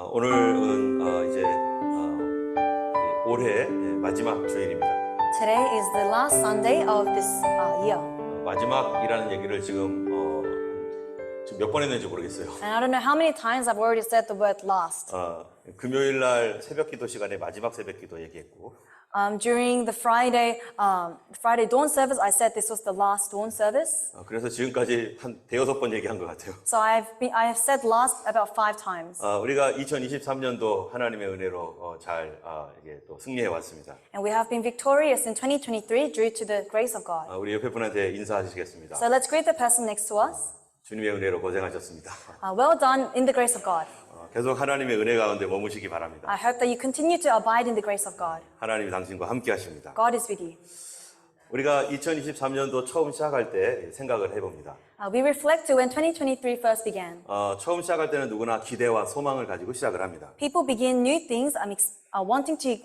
오늘은 이제 올해 마지막 주일입니다. Today is the last Sunday of this year. 마지막이라는 얘기를 지금 몇 번 했는지 모르겠어요. And I don't know how many times I've already said the word last. 금요일 날 새벽 기도 시간에 마지막 새벽 기도 얘기했고, During the Friday dawn service, I said this was the last dawn service. 그래서 지금까지 한 대여섯 번 얘기한 것 같아요. So I have said last about 5 times. 우리가 2023년도 하나님의 은혜로 잘 이게 또 승리해 왔습니다. And we have been victorious in 2023 due to the grace of God. 우리 옆에 분한테 인사하시겠습니다. So let's greet the person next to us. 주님의 은혜로 고생하셨습니다. Well done in the grace of God. 계속 하나님의 은혜 가운데 머무시기 바랍니다. I hope that you continue to abide in the grace of God. 하나님이 당신과 함께 하십니다. God is with you. 우리가 2023년도 처음 시작할 때 생각을 해봅니다. We reflect to when 2023 first began. 처음 시작할 때는 누구나 기대와 소망을 가지고 시작을 합니다. People begin new things wanting to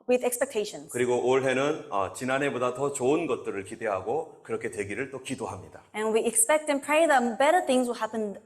with expectations. 그리고 올해는 지난해보다 더 좋은 것들을 기대하고 그렇게 되기를 또 기도합니다. And we expect and pray that better things will happen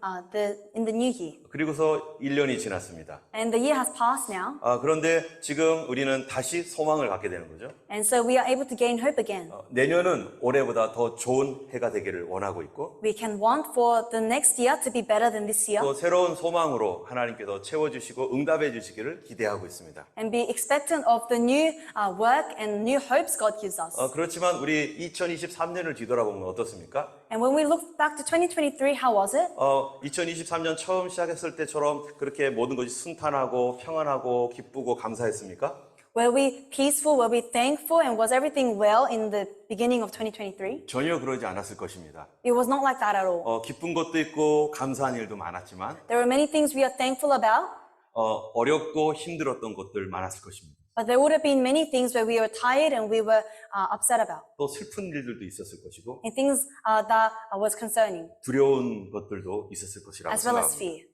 in the new year. 그리고서 1년이 지났습니다. And the year has passed now. 그런데 지금 우리는 다시 소망을 갖게 되는 거죠. And so we are able to gain hope again. 내년은 올해보다 더 좋은 해가 되기를 원하고 있고 We can want for the next year to be better than this year. 또 새로운 소망으로 하나님께서 채워주시고 응답해 주시기를 기대하고 있습니다. And be expectant of the new work and new hopes God gives us. 그렇지만 우리 2023년을 뒤돌아보면 어떻습니까? And when we look back to 2023, how was it? 2023년 처음 시작했을 때처럼 그렇게 모든 것이 순탄하고 평안하고 기쁘고 감사했습니까? Were we peaceful? Were we thankful? And was everything well in the beginning of 2023? 전혀 그러지 않았을 것입니다. It was not like that at all. 기쁜 것도 있고 감사한 일도 많았지만 There were many things we are thankful about, 어렵고 힘들었던 것들 많았을 것입니다. but there would have been many things where we were tired and we were upset about, 또 슬픈 일들도 있었을 것이고 and things that was concerning, 두려운 것들도 있었을 것이라고 as well as 생각합니다. fear.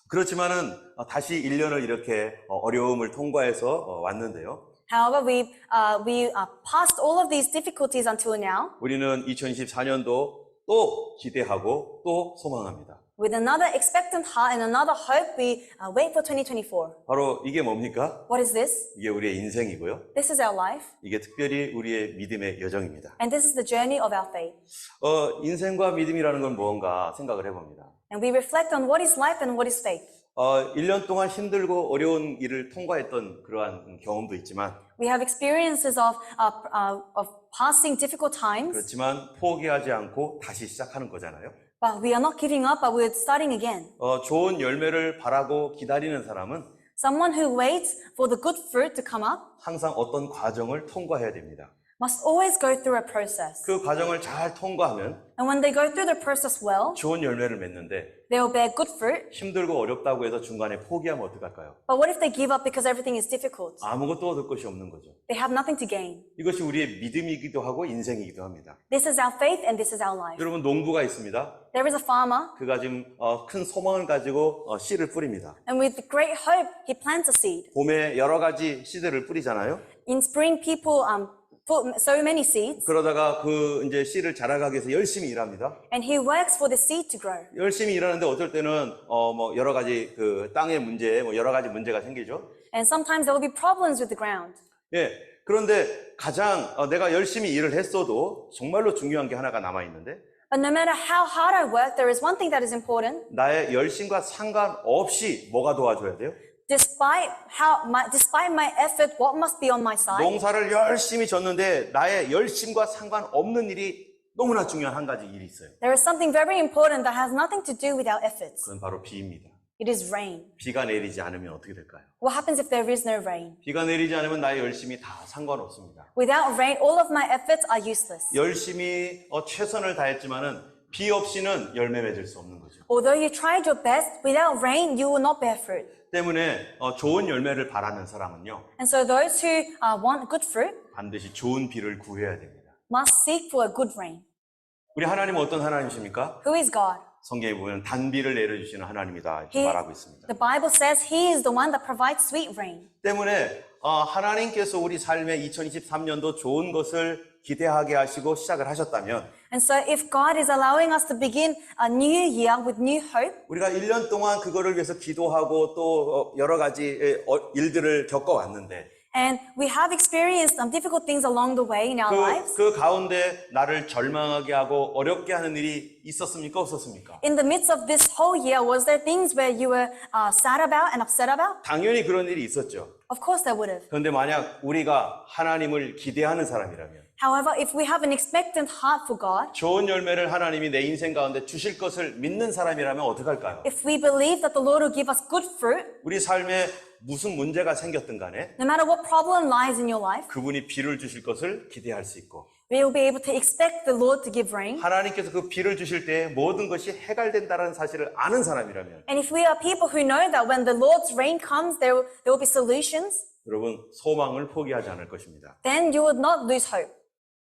그렇지만은 다시 1년을 이렇게 어려움을 통과해서 왔는데요. However, we passed all of these difficulties until now 우리는 2024년도 또 기대하고 또 소망합니다. with another expectant heart and another hope. We wait for 2024. 바로 이게 뭡니까? What is this? 이게 우리의 인생이고요. This is our life, 이게 특별히 우리의 믿음의 여정입니다. and this is the journey of our faith. 인생과 믿음이라는 건 뭔가 생각을 해봅니다. And we reflect on what is life and what is faith. 1년 동안 힘들고 어려운 일을 통과했던 그러한 경험도 있지만 We have experiences of passing difficult times, 그렇지만 포기하지 않고 다시 시작하는 거잖아요. but we are not giving up, but we're starting again. 좋은 열매를 바라고 기다리는 사람은 Someone who waits for the good fruit to come up 항상 어떤 과정을 통과해야 됩니다. must always go through a process. 그 과정을 잘 통과하면 And when they go through the process well, 좋은 열매를 맺는데 they will bear good fruit. 힘들고 어렵다고 해서 중간에 포기하면 어떡할까요? But what if they give up because everything is difficult? 아무것도 얻을 것이 없는 거죠. They have nothing to gain. 이것이 우리의 믿음이기도 하고 인생이기도 합니다. This is our faith and this is our life. 여러분 농부가 있습니다. There is a farmer, 그가 지금 큰 소망을 가지고 씨를 뿌립니다. and with great hope, he plants a seed. 봄에 여러 가지 씨들을 뿌리잖아요. In spring, people put so many seeds, 그러다가 그 이제 씨를 자라가기 위해서 열심히 일합니다. and he works for the seed to grow. 열심히 일하는데 어쩔 때는 뭐 여러 가지 그 땅의 문제, 뭐 여러 가지 문제가 생기죠. And sometimes there will be problems with the ground. 예. 그런데 가장 내가 열심히 일을 했어도 정말로 중요한 게 하나가 남아 있는데 But no matter how hard I work, there is one thing that is important. 나의 열심과 상관없이 뭐가 도와줘야 돼요? Despite my effort, what must be on my side? 농사를 열심히 졌는데 나의 열심과 상관없는 일이 너무나 중요한 한 가지 일이 있어요. There is something very important that has nothing to do with our efforts. 그건 바로 비입니다. It is rain. 비가 내리지 않으면 어떻게 될까요? What happens if there is no rain? 비가 내리지 않으면 나의 열심이 다 상관없습니다. Without rain, all of my efforts are useless. 열심히 최선을 다했지만은 비 없이는 열매 맺을 수 없는 거죠. Although you tried your best, without rain, you will not bear fruit. 때문에 좋은 열매를 바라는 사람은요. And so those who want good fruit 반드시 좋은 비를 구해야 됩니다. must seek for a good rain. 우리 하나님은 어떤 하나님이십니까? Who is God? 성경에 보면 단비를 내려주시는 하나님이다 이렇게 말하고 있습니다. The Bible says He is the one that provides sweet rain. 때문에 하나님께서 우리 삶에 2023년도 좋은 것을 기대하게 하시고 시작을 하셨다면 And so if God is allowing us to begin a new year with new hope, 우리가 1년 동안 그거를 위해서 기도하고 또 여러 가지 일들을 겪어왔는데 and we have experienced some difficult things along the way in our lives, 그 가운데 나를 절망하게 하고 어렵게 하는 일이 있었습니까? 없었습니까? in the midst of this whole year, was there things where you were sad about and upset about? 당연히 그런 일이 있었죠. Of course there would have. 그런데 만약 우리가 하나님을 기대하는 사람이라면 However, if we have an expectant heart for God, 좋은 열매를 하나님이 내 인생 가운데 주실 것을 믿는 사람이라면 어떡할까요? if we believe that the Lord will give us good fruit, 우리 삶에 무슨 문제가 생겼든 간에 no matter what problem lies in your life, 그분이 비를 주실 것을 기대할 수 있고 we will be able to expect the Lord to give rain. 하나님께서 그 비를 주실 때 모든 것이 해결된다는 사실을 아는 사람이라면 And if we are people who know that when the Lord's rain comes, there will be solutions, 여러분 소망을 포기하지 않을 것입니다. then you would not lose hope.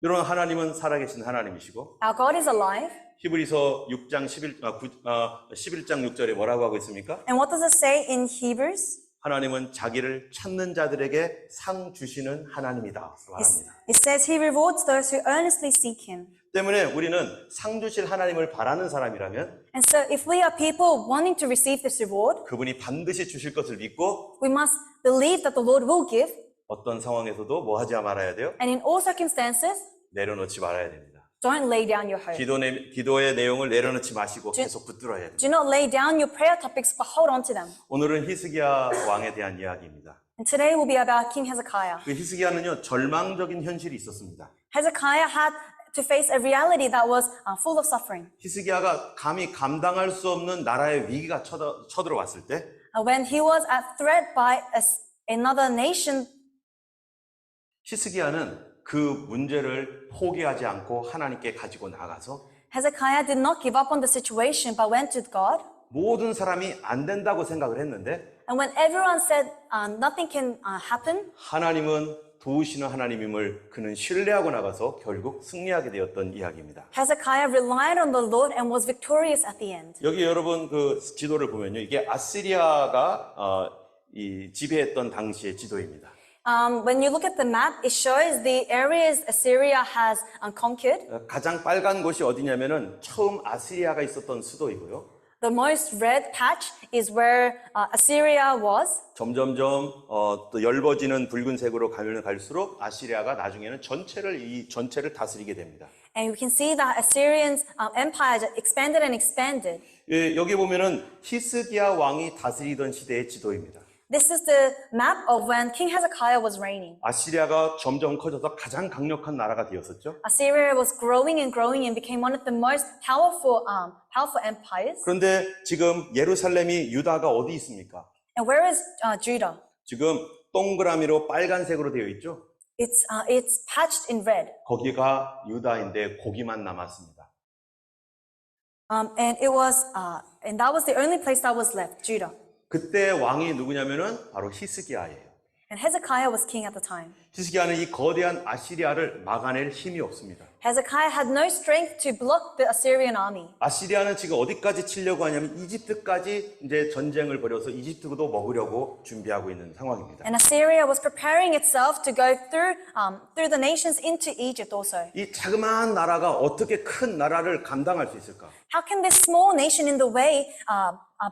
여러분 하나님은 살아계신 하나님이시고 Our God is alive. 히브리서 6장 11장 6절에 뭐라고 하고 있습니까? And what does it say in Hebrews? 하나님은 자기를 찾는 자들에게 상 주시는 하나님이다 말합니다. It says he rewards those who earnestly seek him. 때문에 우리는 상 주실 하나님을 바라는 사람이라면 And so if we are people wanting to receive this reward, 그분이 반드시 주실 것을 믿고 we must believe that the Lord will give. 어떤 상황에서도 뭐 하지 말아야 돼요? And in all circumstances, 내려놓지 말아야 됩니다. don't lay down your hope. 기도의 내용을 내려놓지 마시고 계속 붙들어야 돼요. Do not lay down your prayer topics, but hold on to them. 오늘은 히스기야 왕에 대한 이야기입니다. And today will be about King Hezekiah. 그 히스기야는요 절망적인 현실이 있었습니다. Hezekiah had to face a reality that was full of suffering. 히스기야가 감히 감당할 수 없는 나라의 위기가 쳐들어왔을 때 When he was at threat by another nation, 히스기야는 그 문제를 포기하지 않고 하나님께 가지고 나가서 Hezekiah did not give up on the situation, but went to God. 모든 사람이 안 된다고 생각을 했는데 And when everyone said nothing can happen, 하나님은 도우시는 하나님임을 그는 신뢰하고 나가서 결국 승리하게 되었던 이야기입니다. Hezekiah relied on the Lord and was victorious at the end. 여기 여러분 그 지도를 보면요, 이게 아시리아가 이 지배했던 당시의 지도입니다. When you look at the map, it shows the areas Assyria has conquered. 가장 빨간 곳이 어디냐면은 처음 아시리아가 있었던 수도이고요. The most red patch is where Assyria was. 점점점 또 엷어지는 붉은색으로 가면 갈수록 아시리아가 나중에는 전체를 다스리게 됩니다. And you can see that Assyrians' empire expanded and expanded. 예, 여기 보면은 히스기야 왕이 다스리던 시대의 지도입니다. This is the map of when King Hezekiah was reigning. 아시리아가 점점 커져서 가장 강력한 나라가 되었었죠. Assyria was growing and became one of the most powerful empires. 그런데 지금 예루살렘이 유다가 어디 있습니까? And where is Judah? 지금 동그라미로 빨간색으로 되어 있죠. It's patched in red. 거기가 유다인데 거기만 남았습니다. And that was the only place that was left, Judah. 그때 왕이 누구냐면은 바로 히스기야예요. And Hezekiah was king at the time. 히스기야는 이 거대한 아시리아를 막아낼 힘이 없습니다. Hezekiah had no strength to block the Assyrian army. 아시리아는 지금 어디까지 치려고 하냐면 이집트까지 이제 전쟁을 벌여서 이집트도 먹으려고 준비하고 있는 상황입니다. And Assyria was preparing itself to go through the nations into Egypt also. 이 자그마한 나라가 어떻게 큰 나라를 감당할 수 있을까? How can this small nation in the way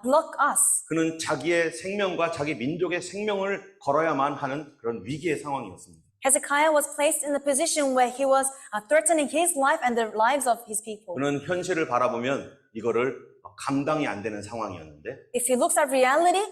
block us? 그는 자기의 생명과 자기 민족의 생명을 걸어야만 하는 그런 위기의 상황이었습니다. Hezekiah was placed in a position where he was threatening his life and the lives of his people. 그는 현실을 바라보면 이거를 감당이 안 되는 상황이었는데 If he looks at reality,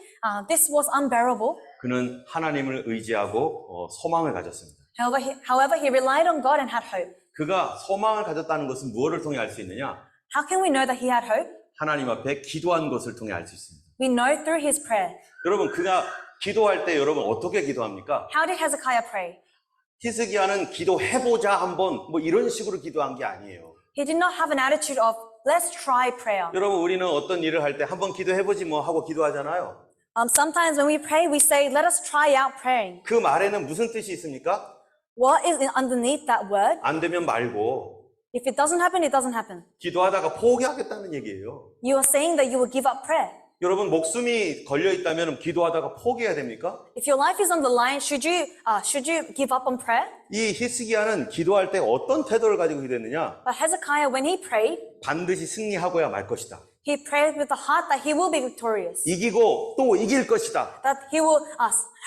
this was unbearable. 그는 하나님을 의지하고 소망을 가졌습니다. However, he relied on God and had hope. 그가 소망을 가졌다는 것은 무엇을 통해 알 수 있느냐? How can we know that he had hope? 하나님 앞에 기도한 것을 통해 알 수 있습니다. We know through his prayer. 여러분 그가 기도할 때 여러분 어떻게 기도합니까? How did Hezekiah pray? 히스기야는 기도해보자 한번 뭐 이런 식으로 기도한 게 아니에요. He did not have an attitude of let's try prayer. 여러분 우리는 어떤 일을 할 때 한번 기도해보지 뭐 하고 기도하잖아요. Sometimes when we pray, we say, let us try out praying. 그 말에는 무슨 뜻이 있습니까? What is underneath that word? 안 되면 말고 If it doesn't happen, it doesn't happen. 기도하다가 포기하겠다는 얘기예요. You are saying that you will give up prayer. 여러분 목숨이 걸려 있다면 기도하다가 포기해야 됩니까? If your life is on the line, should you give up on prayer? 이 히스기야는 기도할 때 어떤 태도를 가지고 기도했느냐? But Hezekiah, when he prayed, 반드시 승리하고야 말 것이다. he prayed with the heart that he will be victorious, 이기고 또 이길 것이다. that he will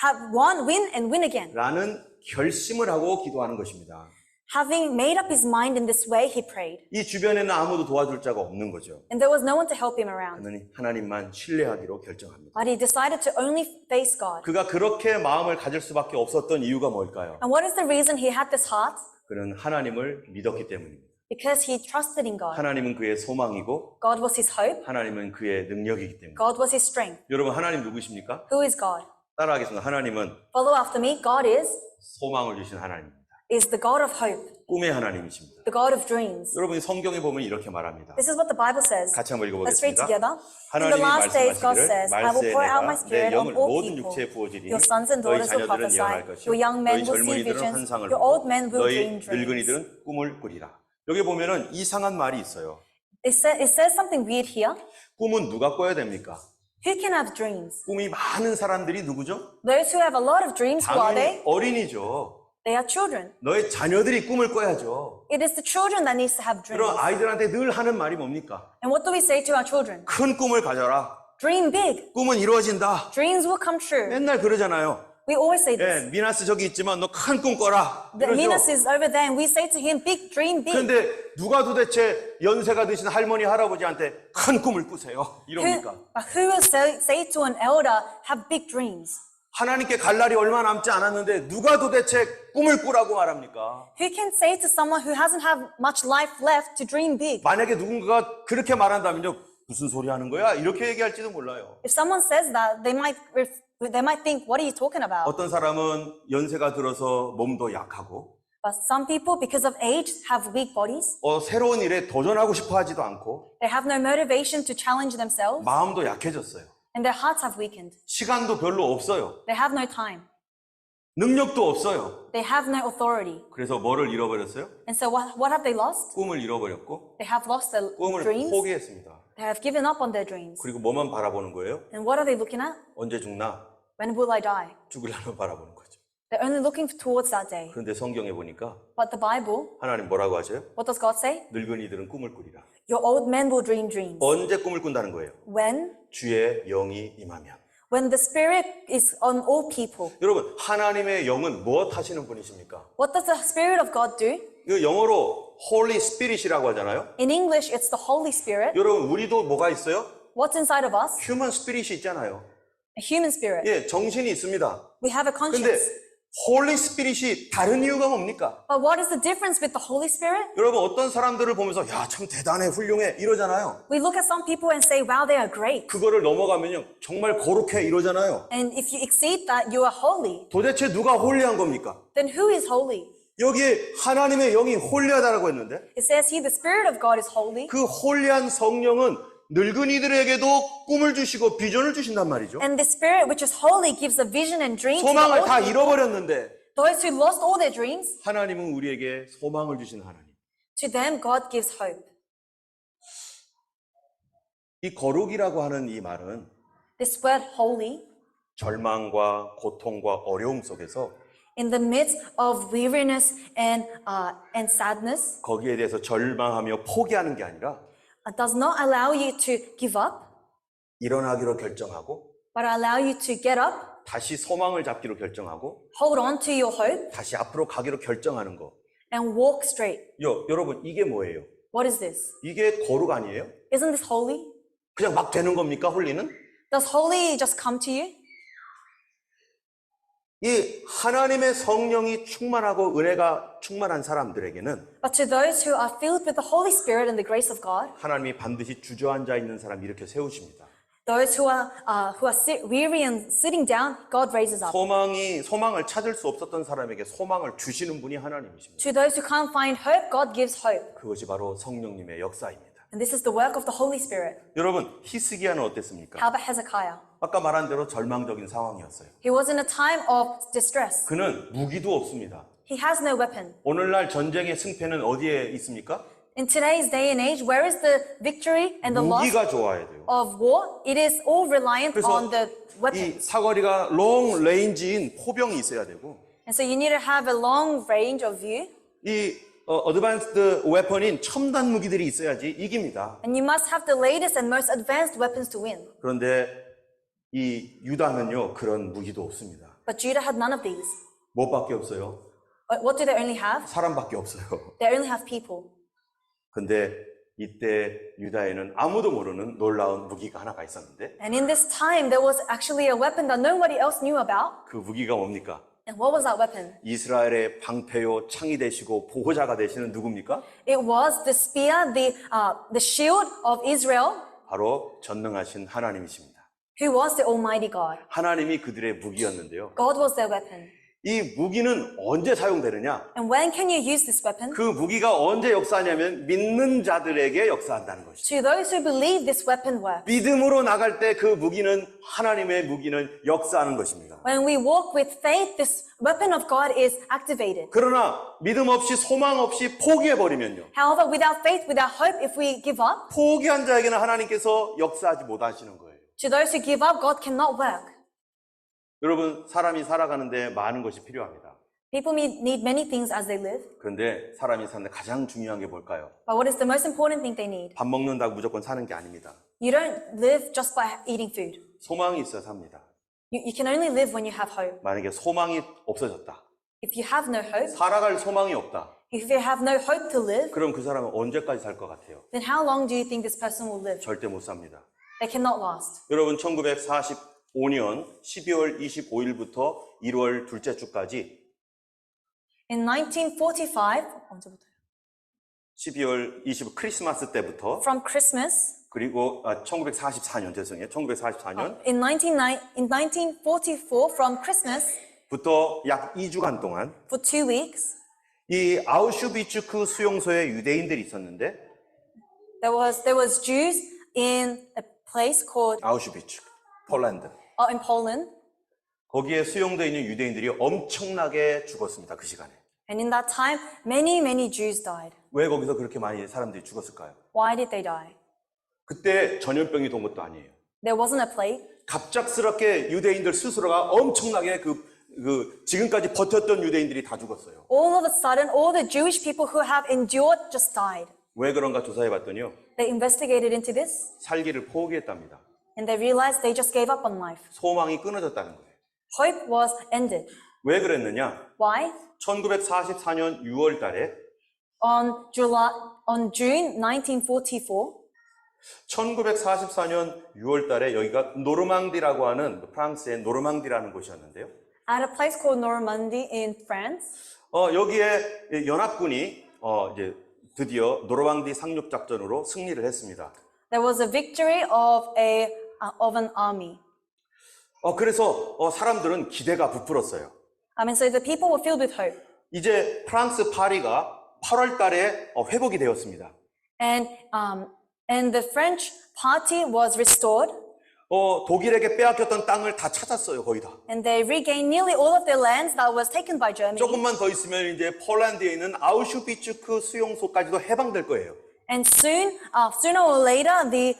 have win and win again. 라는 결심을 하고 기도하는 것입니다. Having made up his mind in this way, he prayed. 이 주변에는 아무도 도와줄 자가 없는 거죠. And there was no one to help him around. 그는 하나님만 신뢰하기로 결정합니다. But he decided to only face God. 그가 그렇게 마음을 가질 수밖에 없었던 이유가 뭘까요? And what is the reason he had this heart? 그는 하나님을 믿었기 때문입니다. Because he trusted in God. 하나님은 그의 소망이고 God was his hope. 하나님은 그의 능력이기 때문입니다. God was his strength. 여러분 하나님 누구십니까? Who is God? 따라하겠습니다. 하나님은 Follow after me. God 소망을 주신 하나님입니다. is the God of hope, 꿈의 하나님이십니다. the God of dreams. 여러분 성경에 보면 이렇게 말합니다. This is what the Bible says. 같이 한번 Let's read 읽어보겠습니다. together. In the 하나님이 last days, God 말씀하시기를 says, I will 말세에 pour out my 내가 내 spirit on 영을 all 모든 people. 육체에 부어지리니 Your sons and 너희 daughters will 자녀들은 예언할 prophesy. 것이요 Your young men 너희 will see 젊은이들은 visions. 환상을 Your 보고 old men will 너희 dream dreams. 늙은이들은 꿈을 꾸리라. 여기 보면은 이상한 말이 있어요. It says something weird here. 꿈은 누가 꿔야 됩니까? Who can have dreams? 꿈이 많은 사람들이 누구죠? Those who have a lot of dreams, who are 당연히 they? 어린이죠. They are children. 너의 자녀들이 꿈을 꿔야죠. It is the children that needs to have dreams. 그럼 아이들한테 늘 하는 말이 뭡니까? And what do we say to our children? 큰 꿈을 가져라. Dream big. 꿈은 이루어진다. Dreams will come true. 맨날 그러잖아요. We always say this. 예, 미나스 저기 있지만 너 큰 꿈 꿔라. Minas is over there and we say to him, big, dream big. 그런데 누가 도대체 연세가 드신 할머니 할아버지한테 큰 꿈을 꾸세요? 이럽니까? Who will say to an elder, have big dreams? 하나님께 갈 날이 얼마 남지 않았는데 누가 도대체 꿈을 꾸라고 말합니까? Who can say to someone who hasn't have much life left to dream big? 만약에 누군가가 그렇게 말한다면요, 무슨 소리 하는 거야? 이렇게 얘기할지도 몰라요. If someone says that, they might think, what are you talking about? 어떤 사람은 연세가 들어서 몸도 약하고 But some people, because of age, have weak bodies. 새로운 일에 도전하고 싶어 하지도 않고 They have no motivation to challenge themselves, 마음도 약해졌어요. and their hearts have weakened. 시간도 별로 없어요. They have no time. 능력도 없어요. They have no authority. 그래서 뭐를 잃어버렸어요? And so what have they lost? 꿈을 잃어버렸고 They have lost their 꿈을 dreams. 포기했습니다. They have given up on their dreams. 그리고 뭐만 바라보는 거예요? And what are they looking at? 언제 죽나? When will I die? 죽으려면 바라보는 거죠. They're only looking towards that day. 그런데 성경에 보니까 But the Bible, 하나님 뭐라고 하세요? what does God say? 늙은이들은 꿈을 꾸리라. Your old men will dream dreams. 언제 꿈을 꾼다는 거예요? When? 주의 영이 임하면. When the Spirit is on all people. 여러분, 하나님의 영은 무엇 하시는 분이십니까? What does the Spirit of God do? 이거 영어로 Holy Spirit이라고 하잖아요. In English, it's the Holy Spirit. 여러분, 우리도 뭐가 있어요? What's inside of us? 휴먼 스피릿이 있잖아요. A human spirit. 예, 정신이 있습니다. We have a 근데 conscience. 홀리 스피릿이 다른 이유가 뭡니까? But what is the difference with the Holy Spirit? 여러분 어떤 사람들을 보면서 야, 참 대단해, 훌륭해 이러잖아요. We look at some people and say, wow, they are great. 그거를 넘어가면요, 정말 거룩해 이러잖아요. And if you exceed that, you are holy. 도대체 누가 홀리한 겁니까? Then who is holy? 여기에 하나님의 영이 홀리하다라고 했는데 It says here the Spirit of God is holy. 그 홀리한 성령은 늙은이들에게도 꿈을 주시고 비전을 주신단 말이죠. And the Spirit, which is holy, gives a vision and dream to the 소망을 old 다 people. 잃어버렸는데 Those who lost all their dreams, 하나님은 우리에게 소망을 주시는 하나님. to them God gives hope. 이 거룩이라고 하는 이 말은 This word holy, 절망과 고통과 어려움 속에서 in the midst of weariness and sadness, 거기에 대해서 절망하며 포기하는 게 아니라 does not allow you to give up, 일어나기로 결정하고 but allow you to get up, 다시 소망을 잡기로 결정하고 hold on to your hope, 다시 앞으로 가기로 결정하는 거. and walk straight. 여러분 이게 뭐예요? What is this? 이게 거룩 아니에요? Isn't this holy? 그냥 막 되는 겁니까? 홀리는? Does holy just come to you? 이 하나님의 성령이 충만하고 은혜가 충만한 사람들에게는 But to those who are filled with the Holy Spirit and the grace of God, 하나님이 반드시 주저앉아 있는 사람 이렇게 세우십니다. those who are weary and sitting down, God raises up. 소망을 찾을 수 없었던 사람에게 소망을 주시는 분이 하나님이십니다. To those who can't find hope, God gives hope. 그것이 바로 성령님의 역사입니다. And this is the work of the Holy Spirit. 여러분 히스기야는 어땠습니까? How about Hezekiah? 아까 말한 대로 절망적인 상황이었어요. He was in a time of distress. 그는 무기도 없습니다. He has no weapon. 오늘날 전쟁의 승패는 어디에 있습니까? In today's day and age, where is the victory and the loss 무기가 좋아야 돼요. of war? It is all reliant 그래서 on the 이 weapons. 사거리가 롱 레인지인 포병이 있어야 되고 And so you need to have a long range of view. 이 어드밴스드 웨폰인 첨단 무기들이 있어야지 이깁니다. And you must have the latest and most advanced weapons to win. 그런데 이 유다는요 그런 무기도 없습니다. But Judah had none of these. 뭐밖에 없어요? What do they only have? 사람밖에 없어요. They only have people. 근데 이때 유다에는 아무도 모르는 놀라운 무기가 하나가 있었는데 And in this time, there was actually a weapon that nobody else knew about. 그 무기가 뭡니까? And what was that weapon? 이스라엘의 방패요 창이 되시고 보호자가 되시는 누굽니까? It was the spear, the shield of Israel, 바로 전능하신 하나님이십니다. who was the Almighty God. 하나님이 그들의 무기였는데요. God was their weapon. 이 무기는 언제 사용되느냐? And when can you use this weapon? 그 무기가 언제 역사하냐면 믿는 자들에게 역사한다는 것이죠. To those who believe this weapon works. 믿음으로 나갈 때 그 무기는 하나님의 무기는 역사하는 것입니다. When we walk with faith, this weapon of God is activated. 그러나 믿음 없이 소망 없이 포기해 버리면요. However, without faith, without hope, if we give up, 포기한 자에게는 하나님께서 역사하지 못하시는 거예요. to those who give up, God cannot work. 여러분, 사람이 살아가는데 많은 것이 필요합니다. People need many things as they live, 그런데 사람이 사는데 가장 중요한 게 뭘까요? but what is the most important thing they need? 밥 먹는다고 무조건 사는 게 아닙니다. You don't live just by eating food. 소망이 있어야 삽니다. You can only live when you have hope. 만약에 소망이 없어졌다. If you have no hope, 살아갈 소망이 없다. if you have no hope to live, 그럼 그 사람은 언제까지 살 것 같아요? then how long do you think this person will live? 절대 못 삽니다. They cannot last. 여러분 1945년 12월 25일부터 1월 둘째 주까지 In 1945, 언제부터요? 12월 20 크리스마스 때부터 From Christmas, 그리고 1944년 죄송해요. 1944년 in 1944, from Christmas 부터 약 2주간 동안 for 2 weeks, 이 아우슈비츠크 수용소에 유대인들이 있었는데 there was Jews in a place called 아우슈비츠 폴란드 in Poland, 거기에 수용되어 있는 유대인들이 엄청나게 죽었습니다. 그 시간에. and in that time, many Jews died. 왜 거기서 그렇게 많이 사람들이 죽었을까요? Why did they die? 그때 전염병이 돈 것도 아니에요. There wasn't a plague. 갑작스럽게 유대인들 스스로가 엄청나게 지금까지 버텼던 유대인들이 다 죽었어요. All of a sudden, all the Jewish people who have endured just died. 왜 그런가 조사해 봤더니요. They investigated into this, 살기를 포기했답니다. and they realized they just gave up on life. 소망이 끊어졌다는 거예요. Hope was ended. 왜 그랬느냐? Why? 1944년 6월 달에 On June 1944, 1944년 6월 달에 여기가 노르망디라고 하는 프랑스의 노르망디라는 곳이었는데요. at a place called Normandy in France, 여기에 연합군이 이제 드디어 노르망디 상륙 작전으로 승리를 했습니다. there was a victory of an army. 그래서 사람들은 기대가 부풀었어요. So the people were filled with hope. 이제 프랑스 파리가 8월 달에 회복이 되었습니다. And the French party was restored, 독일에게 빼앗겼던 땅을 다 찾았어요, 거의 다. and they regained nearly all of their lands that was taken by Germany. 조금만 더 있으면 이제 폴란드에 있는 아우슈비츠크 수용소까지도 해방될 거예요. And sooner or later, the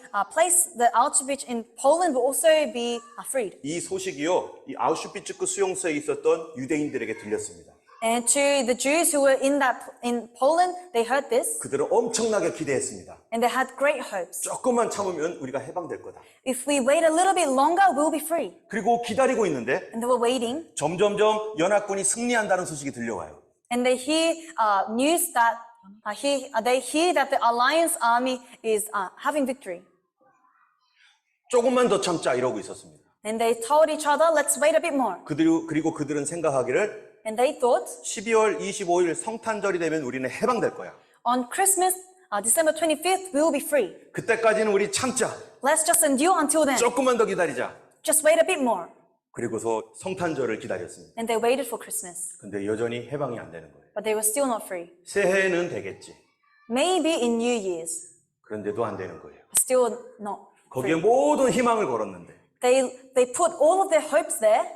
Auschwitz in Poland will also be freed. 이 소식이요, 이 아우슈비츠크 수용소에 있었던 유대인들에게 들렸습니다. And to the Jews who were in Poland, they heard this, 그들은 엄청나게 기대했습니다. and they had great hopes. 조금만 참으면 우리가 해방될 거다. If we wait a little bit longer, we'll be free. 그리고 기다리고 있는데 And they were waiting, 점점점 연합군이 승리한다는 소식이 들려와요. and they hear news that they hear that the Alliance army is having victory. 조금만 더 참자 이러고 있었습니다. And they told each other, let's wait a bit more. 그리고 그들은 생각하기를 And they thought, 12월 25일 성탄절이 되면 우리는 해방될 거야. on Christmas, December 25th, we will be free. 그때까지는 우리 참자. Let's just endure until then. 조금만 더 기다리자. Just wait a bit more. 그리고서 성탄절을 기다렸습니다. And they waited for Christmas. 근데 여전히 해방이 안 되는 거예요. But they were still not free. 새해는 되겠지. Maybe in New Year's, 그런데도 안 되는 거예요. but still not 거기에 free. 모든 희망을 걸었는데 They put all of their hopes there,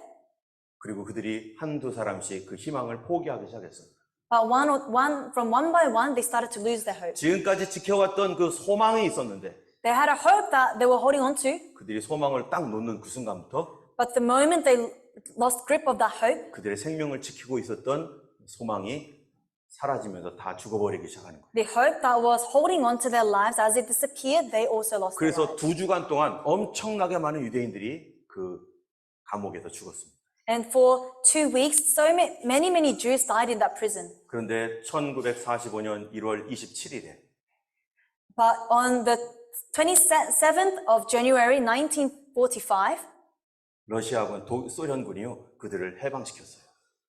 그리고 그들이 한두 사람씩 그 희망을 포기하기 시작했습니다. But from one by one, they started to lose their hope. 지금까지 지켜왔던 그 소망이 있었는데 They had a hope that they were holding on to, 그들이 소망을 딱 놓는 그 순간부터 but the moment they lost grip of that hope, 그들의 생명을 지키고 있었던 소망이 사라지면서 다 죽어버리기 시작하는 거예요. the hope that was holding on to their lives, as it disappeared, they also lost their 그래서 lives. 2주간 동안 엄청나게 많은 유대인들이 그 감옥에서 죽었습니다. And for 2 weeks, so many Jews died in that prison. 그런데 1945년 1월 27일에 But on the 27th of January 1945, 러시아군, 소련군이요 그들을 해방시켰어요.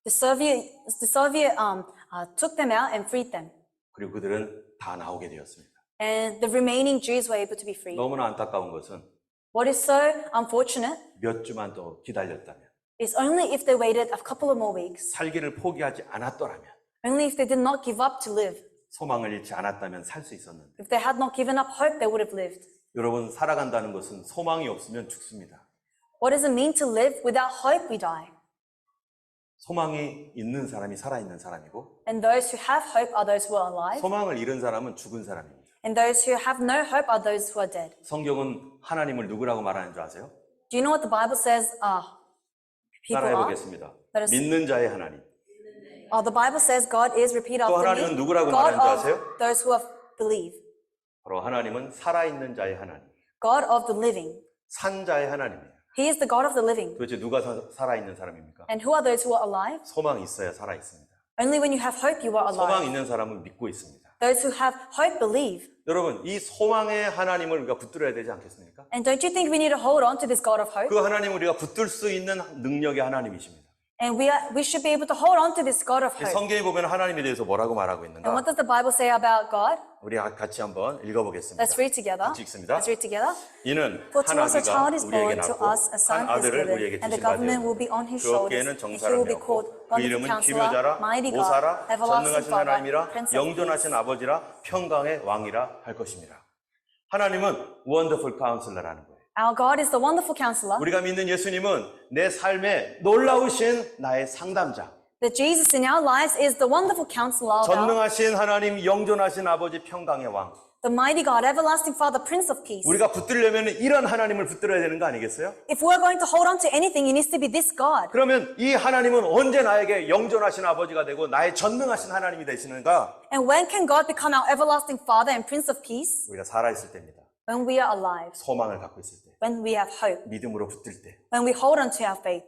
the Soviet took them out and freed them. 그리고 그들은 다 나오게 되었습니다. And the remaining Jews were able to be freed. 너무나 안타까운 것은 What is so unfortunate 몇 주만 더 기다렸다면, is only if they waited a couple of more weeks, 살기를 포기하지 않았더라면, only if they did not give up to live. 소망을 잃지 않았다면 살 수 있었는데, If they had not given up hope, they would have lived. 여러분, 살아간다는 것은 소망이 없으면 죽습니다. What does it mean to live? Without hope, we die. 소망이 있는 사람이 살아있는 사람이고, And those who have hope are those who are alive. 소망을 잃은 사람은 죽은 사람입니다. And those who have no hope are those who are dead. 성경은 하나님을 누구라고 말하는 줄 아세요? Do you know what the Bible says people 따라해 are? 보겠습니다. Let us- 믿는 자의 하나님. The Bible says God is, repeat 또 after 하나님은 me, 누구라고 God 말하는 줄 아세요? of those who have believed. 바로 하나님은 살아있는 자의 하나님. God of the living. 산 자의 하나님이에요. He is the God of the living. 도대체 누가 살아있는 사람입니까? And who are those who are alive? 소망이 있어야 살아있습니다. Only when you have hope, you are 소망 alive. 있는 사람은 믿고 있습니다. Those who have hope believe. 여러분, 이 소망의 하나님을 우리가 붙들어야 되지 않겠습니까? And don't you think we need to hold on to this God of hope? 그 하나님을 우리가 붙들 수 있는 능력의 하나님이십니다. And we should be able to hold on to this God of hope. 성경에 보면 하나님에 대해서 뭐라고 말하고 And 있는가? what does the Bible say about God? 우리 같이 한번 읽어보겠습니다. Let's read together. 같이 읽습니다. Let's read together. 이는 For to us a 하나님과 child is 우리에게 born, to 낳고 us a son 한 is 아들을 given, 우리에게 and the 주신 바 government will be on his shoulders. 그에게는 And he will 정사를 be called 하고 그 Wonderful 이름은 Counselor, 기묘자라 Mighty God, 모사라 Everlasting 전능하신 Father, 하나님이라 Prince of Peace. 영존하신 아버지라 평강의 왕이라 할 것입니다. 하나님은 원더풀 카운슬러라는 거예요. Our God is the Wonderful Counselor. 우리가 믿는 예수님은 내 삶에 놀라우신 나의 상담자, That Jesus in our lives is the Wonderful Counselor, 전능하신 하나님, 영존하신 아버지, 평강의 왕. the Mighty God, Everlasting Father, Prince of Peace. 우리가 붙들려면 이런 하나님을 붙들어야 되는 거 아니겠어요? If we're going to hold on to anything, it needs to be this God. 그러면 이 하나님은 언제 나에게 영존하신 아버지가 되고 나의 전능하신 하나님이 되시는가? And when can God become our Everlasting Father and Prince of Peace? 우리가 살아있을 때입니다. When we are alive, 소망을 갖고 있을 때, when we have hope, 믿음으로 붙들 때. when we hold on to our faith.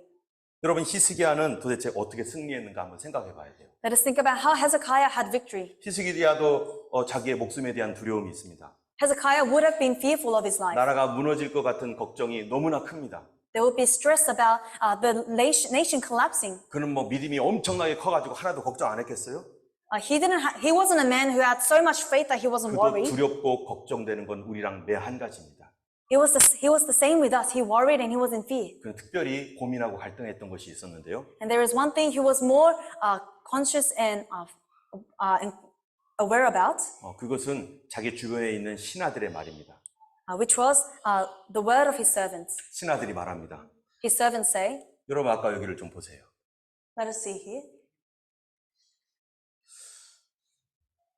여러분, 히스기야는 도대체 어떻게 승리했는가 한번 생각해 봐야 돼요. Let us think about how Hezekiah had victory. 히스기야도 자기의 목숨에 대한 두려움이 있습니다. Hezekiah would have been fearful of his life. 나라가 무너질 것 같은 걱정이 너무나 큽니다. There would be stress about the nation collapsing. 그는 뭐 믿음이 엄청나게 커가지고 하나도 걱정 안 했겠어요? He wasn't a man who had so much faith that he wasn't 그도 worried. 두렵고 걱정되는 건 우리랑 매 한 가지입니다. He was the same with us. He worried and he was in fear. 그는 특별히 고민하고 갈등했던 것이 있었는데요. And there is one thing he was more conscious and aware about, 그것은 자기 주변에 있는 신하들의 말입니다. which was the word of his servants. 신하들이 말합니다. His servants say, 여러분, 아까 여기를 좀 보세요. let us see here.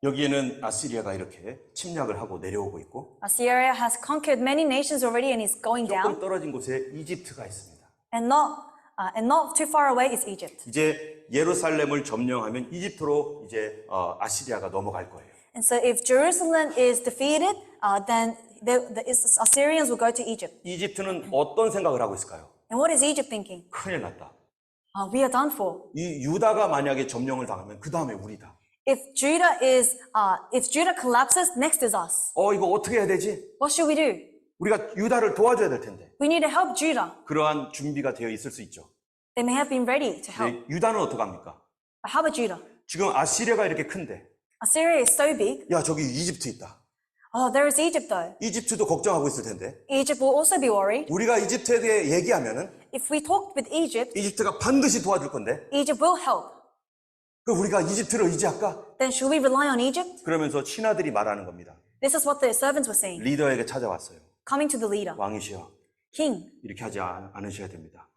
여기에는 아시리아가 이렇게 침략을 하고 내려오고 있고, Assyria has conquered many nations already and is going 조금 down. 떨어진 곳에 이집트가 있습니다. And not too far away is Egypt. 이제 예루살렘을 점령하면 이집트로 이제 아시리아가 넘어갈 거예요. And so if Jerusalem is defeated, then the Assyrians will go to Egypt. 이집트는 어떤 생각을 하고 있을까요? And what is Egypt thinking? 큰일 났다. We are done for. 이 유다가 만약에 점령을 당하면 그 다음에 우리다. If Judah collapses, next is us. 이거 어떻게 해야 되지? What should we do? 우리가 유다를 도와줘야 될 텐데. We need to help Judah. 그러한 준비가 되어 있을 수 있죠. They may have been ready to help. 근데 유다는 어떡합니까? But how about Judah? 지금 아시리아가 이렇게 큰데, Assyria is so big. 야, 저기 이집트 있다. Oh, there is Egypt though. 이집트도 걱정하고 있을 텐데, Egypt will also be worried. 우리가 이집트에 대해 얘기하면은 If we talk with Egypt, 이집트가 반드시 도와줄 건데, Egypt will help. 그럼 우리가 이집트를 의지할까? Then should we rely on Egypt? 그러면서 신하들이 말하는 겁니다. This is what the servants were saying. 리더에게 찾아왔어요. Coming to the leader. 왕이시여, King, 이렇게 하지 않으셔야 됩니다.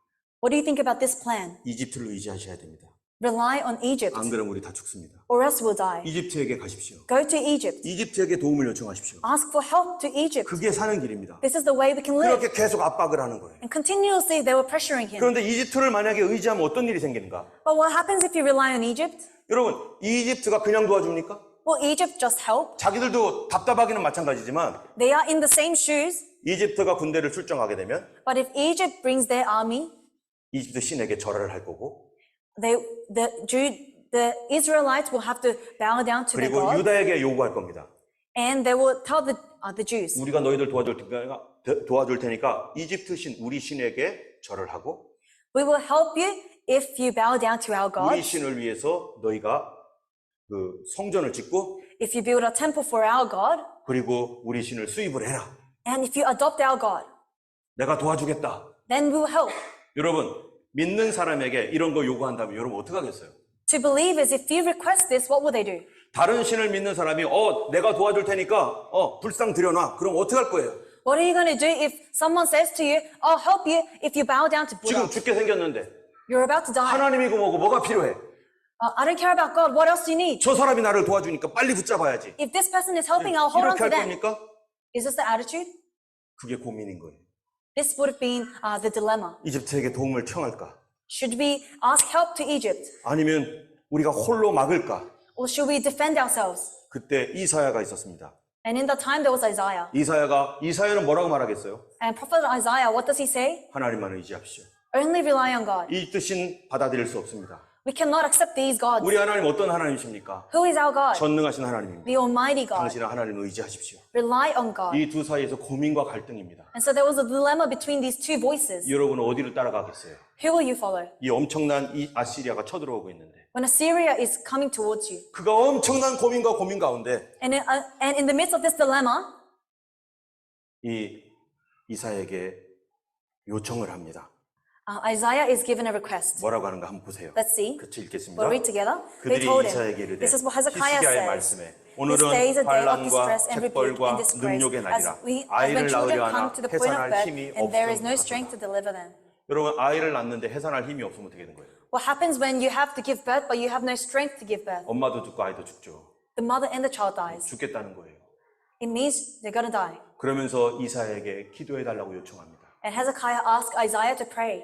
what do you think about this plan? 이집트를 의지하셔야 됩니다. Rely on Egypt, 안 그러면 우리 다 죽습니다. or else we'll die. 이집트에게 가십시오. Go to Egypt. 이집트에게 도움을 요청하십시오. Ask for help to Egypt. 그게 사는 길입니다. This is the way we can live. 그렇게 계속 압박을 하는 거예요. And continuously they were pressuring him. 그런데 이집트를 만약에 의지하면 어떤 일이 생기는가? But what happens if you rely on Egypt? 여러분, 이집트가 그냥 도와줍니까? Will Egypt just help? 자기들도 답답하기는 마찬가지지만 They are in the same shoes. 이집트가 군대를 출정하게 되면 But if Egypt brings their army, 이집트 신에게 절하를 할 거고 the Israelites will have to bow down to their 그리고 God. 유다에게 요구할 겁니다. And they will tell the Jews, 우리가 너희들 도와줄 테니까 이집트 신, 우리 신에게 절을 하고 we will help you if you bow down to our 우리 God. 신을 위해서 너희가 그 성전을 짓고 If you build a temple for our God. 그리고 우리 신을 수입을 해라. And if you adopt our God, 내가 도와주겠다. then we will help. 여러분, 믿는 사람에게 이런 거 요구한다면 여러분 어떻게 하겠어요? To believe is if you request this, what will they do? 다른 신을 믿는 사람이 내가 도와줄 테니까 불상 들여놔. 그럼 어떻게 할 거예요? What are you going to do if someone says to you, I'll help you if you bow down to 지금 Buddha? 죽게 생겼는데 You're about to die. 하나님이고 뭐가 필요해? I don't care about God. What else do you need? 저 사람이 나를 도와주니까 빨리 붙잡아야지. If this person is helping, I'll hold on 이렇게 to 할 them. 겁니까? Is this the attitude? 그게 고민인 거예요. This would have been the dilemma. 이집트에게 도움을 청할까? Should we ask help to Egypt? 아니면 우리가 홀로 막을까? Or should we defend ourselves? 그때 이사야가 있었습니다. And in that time, there was Isaiah. 이사야는 뭐라고 말하겠어요? And Prophet Isaiah, what does he say? 하나님만 의지합시오. Only rely on God. 이집트 신 받아들일 수 없습니다. We cannot accept these gods. 우리 하나님 어떤 하나님이십니까? Who is our God? 전능하신 하나님입니다. The Almighty God. 당신은 하나님을 의지하십시오. Rely on God. 이 두 사이에서 고민과 갈등입니다. And so there was a dilemma between these two voices. 여러분은 어디를 따라가겠어요? Who will you follow? 이 엄청난 이 아시리아가 쳐들어오고 있는데 When Assyria is coming towards you. 그가 엄청난 고민 가운데 And in the midst of this dilemma, 이 이사야에게 요청을 합니다. Isaiah is given a request. 뭐라고 하는가 한번 보세요. Let's see. 같이 읽겠습니다. We'll read together. They 그들이 told 이사야에게 him, 이르되 this is what Hezekiah 히스기야의 says. 말씀에 This day is 오늘은 a day of 환난과 distress and rebuke 책벌과 and disgrace, 능욕의 as 날이라 when 아이를 children 낳으려 come 하나 to the point of 해산할 birth 힘이 and there is no 없음 strength to deliver them. 여러분 아이를 낳는데 해산할 힘이 없으면 어떻게 되는 거예요? What happens when you have to give birth but you have no strength to give birth? 엄마도 죽고 아이도 죽죠. The mother and the child dies. 죽겠다는 거예요. It means they're gonna die. 그러면서 이사야에게 기도해 달라고 요청합니다. And Hezekiah asked Isaiah to pray.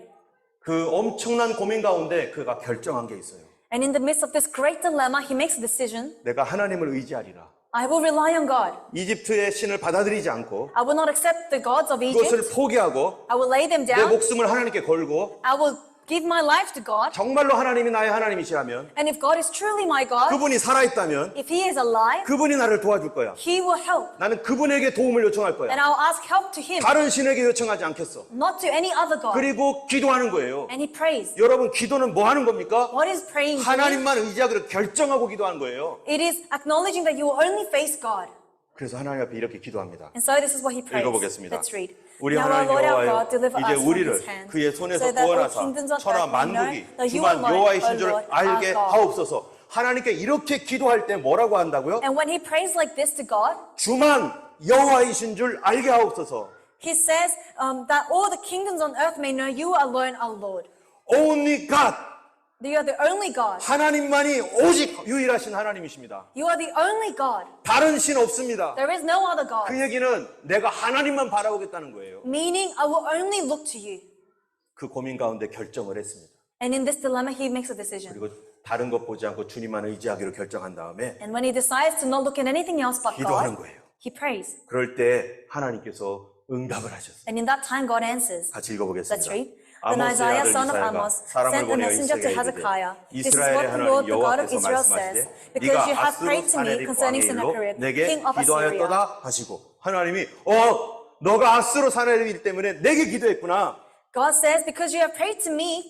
그 엄청난 고민 가운데 그가 결정한 게 있어요. And in the midst of this great dilemma, he makes a decision. 내가 하나님을 의지하리라. I will rely on God. 이집트의 신을 받아들이지 않고 I will not accept the gods of Egypt. 그것을 포기하고 I will lay them 내 down. 목숨을 하나님께 걸고 I will give my life to God. 정말로 하나님이 나의 하나님이시라면 And if God is truly my God, 그분이 살아있다면 if He is alive, 그분이 나를 도와줄 거야. He will help. 나는 그분에게 도움을 요청할 거야. And I'll ask help to Him, 다른 신에게 요청하지 않겠어. not to any other God. 그리고 기도하는 거예요. And He prays. 여러분 기도는 뭐 하는 겁니까? What is praying doing? 하나님만 의지하기로 결정하고 기도하는 거예요. It is acknowledging that you will only face God. 그래서 하나님 앞에 이렇게 기도합니다. And so this is what He prays. 읽어보겠습니다. Let's read. 우리 Now our 하나님 Lord our 여호와여 God deliver 이제 us from 우리를 His hand, 그의 손에서 so that all 구원하사 kingdoms on 천하 earth may know 만국이 that you 주만 alone, 여호와이신 O 줄 Lord, 알게 our God. 하옵소서. 하나님께 이렇게 기도할 때 뭐라고 한다고요? And when he prays like this to God, 주만 여호와이신 줄 알게 하옵소서. he says that all the kingdoms on earth may know you alone are Lord. Only God. You are the only God. 하나님만이 오직 유일하신 하나님이십니다. You are the only God. 다른 신 없습니다. There is no other 그 God. 얘기는 내가 하나님만 바라보겠다는 거예요. Meaning, I will only look to you. 그 고민 가운데 결정을 했습니다. And in this dilemma, he makes a decision. 그리고 다른 것 보지 않고 주님만 의지하기로 결정한 다음에 And when he decides to not look at anything else but 기도하는 God, 거예요. he prays. 그럴 때 하나님께서 응답을 하셨어요. And in that time, God answers. 같이 Let's 읽어보겠습니다. read. Then 아모스의 Isaiah, 아들 son of 이사야가 Amos, 사람을 sent a 보내어 messenger to 이스라엘에게 Hezekiah. This is 이스라엘의 what the 하나님 Lord, the God of 여호와께서 Israel 말씀하시되 says, because you 네가 have 아스로 prayed to me 사내립 concerning 왕의 일로 Sennacherib, 내게 king of Assyria. 기도하였도다 하시고 하나님이 너가 아스로 사내립 일 때문에 내게 기도했구나. God says, because you have prayed to me,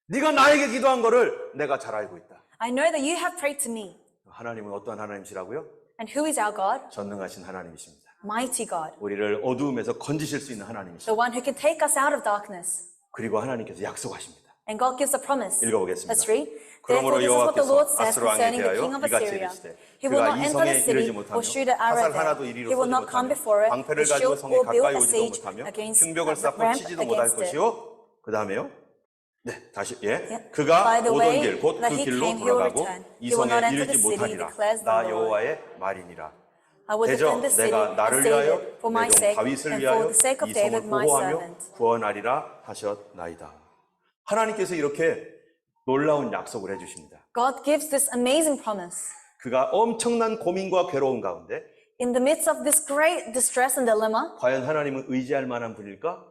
네가 나에게 기도한 거를 내가 잘 알고 있다. I know that you have prayed to me. 하나님은 어떠한 하나님이시라고요? And who is our God? 전능하신 하나님이십니다. Mighty God. 우리를 어두움에서 건지실 수 있는 하나님이십니다. The one who can take us out of darkness. 그리고 하나님께서 약속하십니다. And God gives a promise. 읽어보겠습니다. Let's read. 그러므로 Therefore, this is what the 여호와께서 Lord says 아스로 왕에 concerning the 대하여 king of 이같이 Assyria. 이르시되 He will 그가 not 이 enter 성에 the city 이르지 or 못하며 shoot an arrow 화살 there. 하나도 이리로 He will 쏘지 not come 못하며 before it. 방패를 The 가지고 shield 성에 will build 가까이 a 오지도 siege 못하며 against 흉벽을 the 쌓고 ramp 치지도 못할 against it. 것이요 그 다음에요 네, 다시 예. Yeah. 그가 By the 오던 way 길 곧 그 that he 길로 came, he will 돌아가고 return. 이 He will not 성에 enter 이르지 the city, 못하리라. declares the 나 Lord. 여호와의 말이니라. I will 대저 defend the city 내가 and 나를 save 위하여 it for my 내 종 sake 다윗을 and 위하여 for the sake of 이 David, 성을 my 보호하며 servant. 구원하리라 하셨나이다. 하나님께서 이렇게 놀라운 약속을 해주십니다. God gives this amazing promise. 그가 엄청난 고민과 괴로움 가운데 In the midst of this great distress and dilemma, 과연 하나님은 의지할 만한 분일까?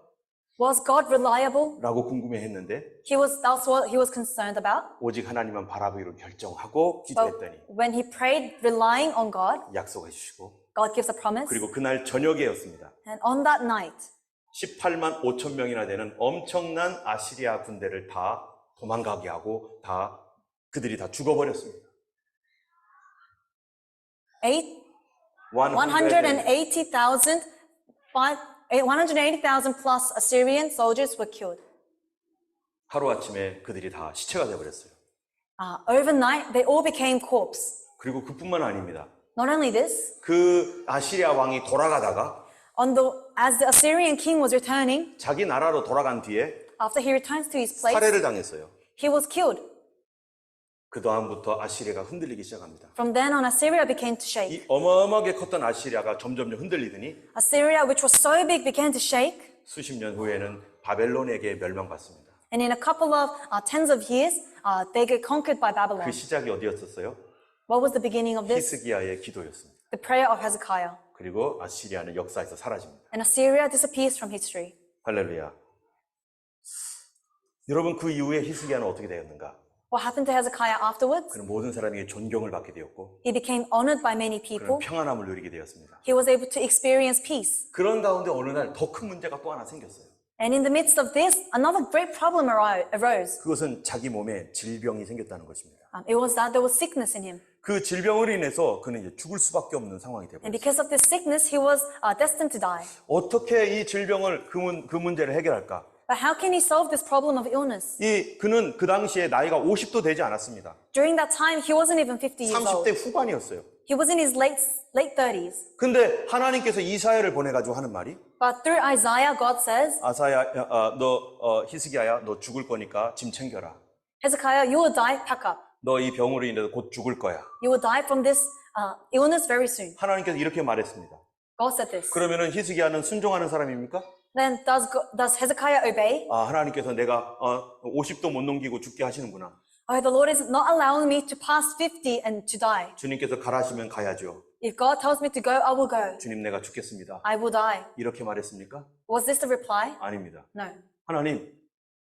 was God reliable? 라고 궁금해했는데 That's what he was concerned about. 오직 하나님만 바라보기로 결정하고 기도했더니 But when he prayed relying on God, 약속해 주시고 God gives a promise. 그리고 그날 저녁에였습니다. And on that night, 18만 5천 명이나 되는 엄청난 아시리아 군대를 다 도망가게 하고 그들이 다 죽어버렸습니다. 180,000 plus Assyrian soldiers were killed. 하루아침에 그들이 다 시체가 되어버렸어요. Overnight, they all became corpse. 그리고 그뿐만 아닙니다. Not only this, 그 아시리아 왕이 돌아가다가 as the Assyrian king was returning, 자기 나라로 돌아간 뒤에 after he returns to his place, 살해를 당했어요. he was killed. 그 다음부터 아시리아가 흔들리기 시작합니다. From then on, Assyria began to shake. 이 어마어마하게 컸던 아시리아가 점점 흔들리더니 Assyria, which was so big, began to shake. 수십 년 후에는 바벨론에게 멸망받습니다. And in a couple of tens of years, they get conquered by Babylon. 그 시작이 어디였었어요? What was the beginning of this? 히스기야의 기도였습니다. The prayer of Hezekiah. 그리고 아시리아는 역사에서 사라집니다. And Assyria disappears from history. 할렐루야. 여러분 그 이후에 히스기야는 어떻게 되었는가? What happened to Hezekiah afterwards? 그는 모든 사람에게 존경을 받게 되었고 He became honored by many 그는 people. 평안함을 누리게 되었습니다. He was able to experience peace. 그런 가운데 어느 날 더 큰 문제가 또 하나 생겼어요. And in the midst of this, another great problem arose. 그것은 자기 몸에 질병이 생겼다는 것입니다. It was that there was sickness in him. 그 질병으로 인해서 그는 이제 죽을 수밖에 없는 상황이 And 되버렸어요. because of this sickness, he was destined to die. 어떻게 이 질병을 그 문제를 해결할까? But how can he solve this problem of illness? 그는 그 당시에 나이가 50도 되지 않았습니다. During that time, he wasn't even 50 years old. 30대 후반이었어요. He was in his late 30s. 근데 하나님께서 이사야를 보내가지고 하는 말이 But through Isaiah, God says, 히스기야야, 너 죽을 거니까 짐 챙겨라. Hezekiah, you will die, pack up. 너 이 병으로 인해서 곧 죽을 거야. You will die from this illness very soon. 하나님께서 이렇게 말했습니다. God said this. 그러면은 히스기야는 순종하는 사람입니까? Then does Hezekiah obey? 하나님께서 내가 50도 못 넘기고 죽게 하시는구나. Oh, the Lord is not allowing me to pass 50 and to die. 주님께서 가라시면 가야죠. If God tells me to go, I will go. 주님 내가 죽겠습니다. I will die. 이렇게 말했습니까? Was this the reply? 아닙니다. No. 하나님,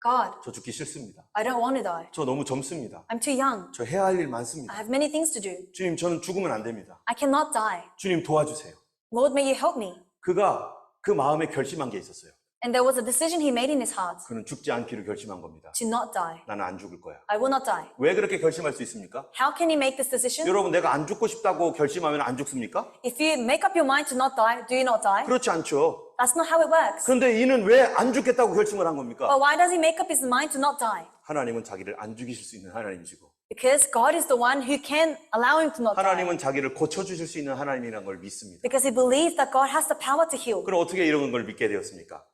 God, 저 죽기 싫습니다. I don't want to die. 저 너무 젊습니다. I'm too young. 저 해야 할 일 I 많습니다. have many things to do. 주님, 저는 죽으면 안 됩니다. I cannot die. 주님 도와주세요. Lord, may you help me. 그가 그 마음에 결심한 게 있었어요. And there was a decision he made in his heart 그는 죽지 않기로 결심한 겁니다. to not die. 나는 안 죽을 거야. I will not die. 왜 그렇게 결심할 수 있습니까? How can he make this decision? 여러분, 내가 안 죽고 싶다고 결심하면 안 죽습니까? If you make up your mind to not die, do you not die? 그렇지 않죠. That's not how it works. 그런데 이는 왜 안 죽겠다고 결심을 한 겁니까? But why does he make up his mind to not die? 하나님은 자기를 안 죽이실 수 있는 하나님이시고 Because God is the one who can allow him to not die. 하나님은 자기를 고쳐주실 수 있는 하나님이라는 걸 믿습니다. Because he believes that God has the power to heal. 그럼 어떻게 이런 걸 믿게 되었습니까?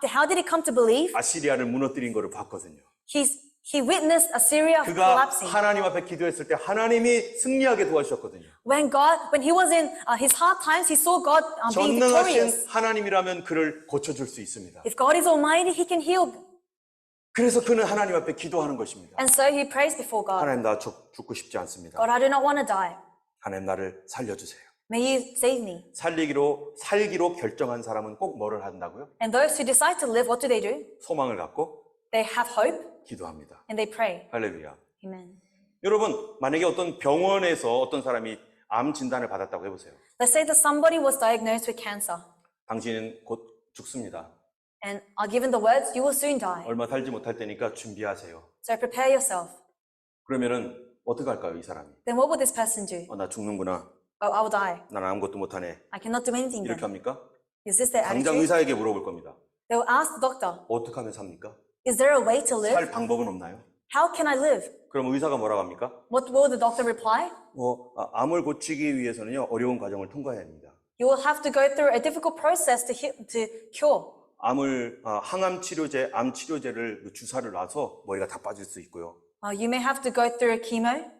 How did he come to believe? 아시리아를 무너뜨린 거를 봤거든요. He witnessed Assyria 그가 collapsing. 하나님 앞에 기도했을 때 하나님이 승리하게 도와주셨거든요. When he was in his hard times, he saw God being victorious. 전능하신 하나님이라면 그를 고쳐줄 수 있습니다. If God is almighty, he can heal. 그래서 그는 하나님 앞에 기도하는 것입니다. And so he prays before God. 하나님, 나 죽고 싶지 않습니다. God, I do not want to die. 하나님, 나를 살려주세요. May you save me. 살기로 결정한 사람은 꼭 뭐를 한다고요? And those who decide to live, what do? 소망을 갖고 They have hope 기도합니다. and they pray. 할렐루야. Amen. 여러분, 만약에 어떤 병원에서 어떤 사람이 암 진단을 받았다고 해보세요. Let's say that somebody was diagnosed with cancer 당신은 곧 죽습니다. and are given the words, you will soon die. 얼마 살지 못할 때니까 준비하세요. So prepare yourself. 그러면은 어떻게 할까요, 이 사람이? Then what will this person do? 나 죽는구나. Oh, I will die. 난 아무것도 못하네. I cannot do anything 이렇게 then. 합니까? Is this their 당장 attitude? 의사에게 물어볼 겁니다. They will ask the doctor, 어떻게 하면 삽니까? is there a way to 살 live? 방법은 없나요? How can I live? 그럼 의사가 뭐라고 합니까? What will the doctor reply? 암을 고치기 위해서는요, 어려운 과정을 통과해야 합니다. You will have to go through a difficult process to cure. 항암 치료제, 암 치료제를 주사를 놔서 머리가 다 빠질 수 있고요. You may have to go through a chemo,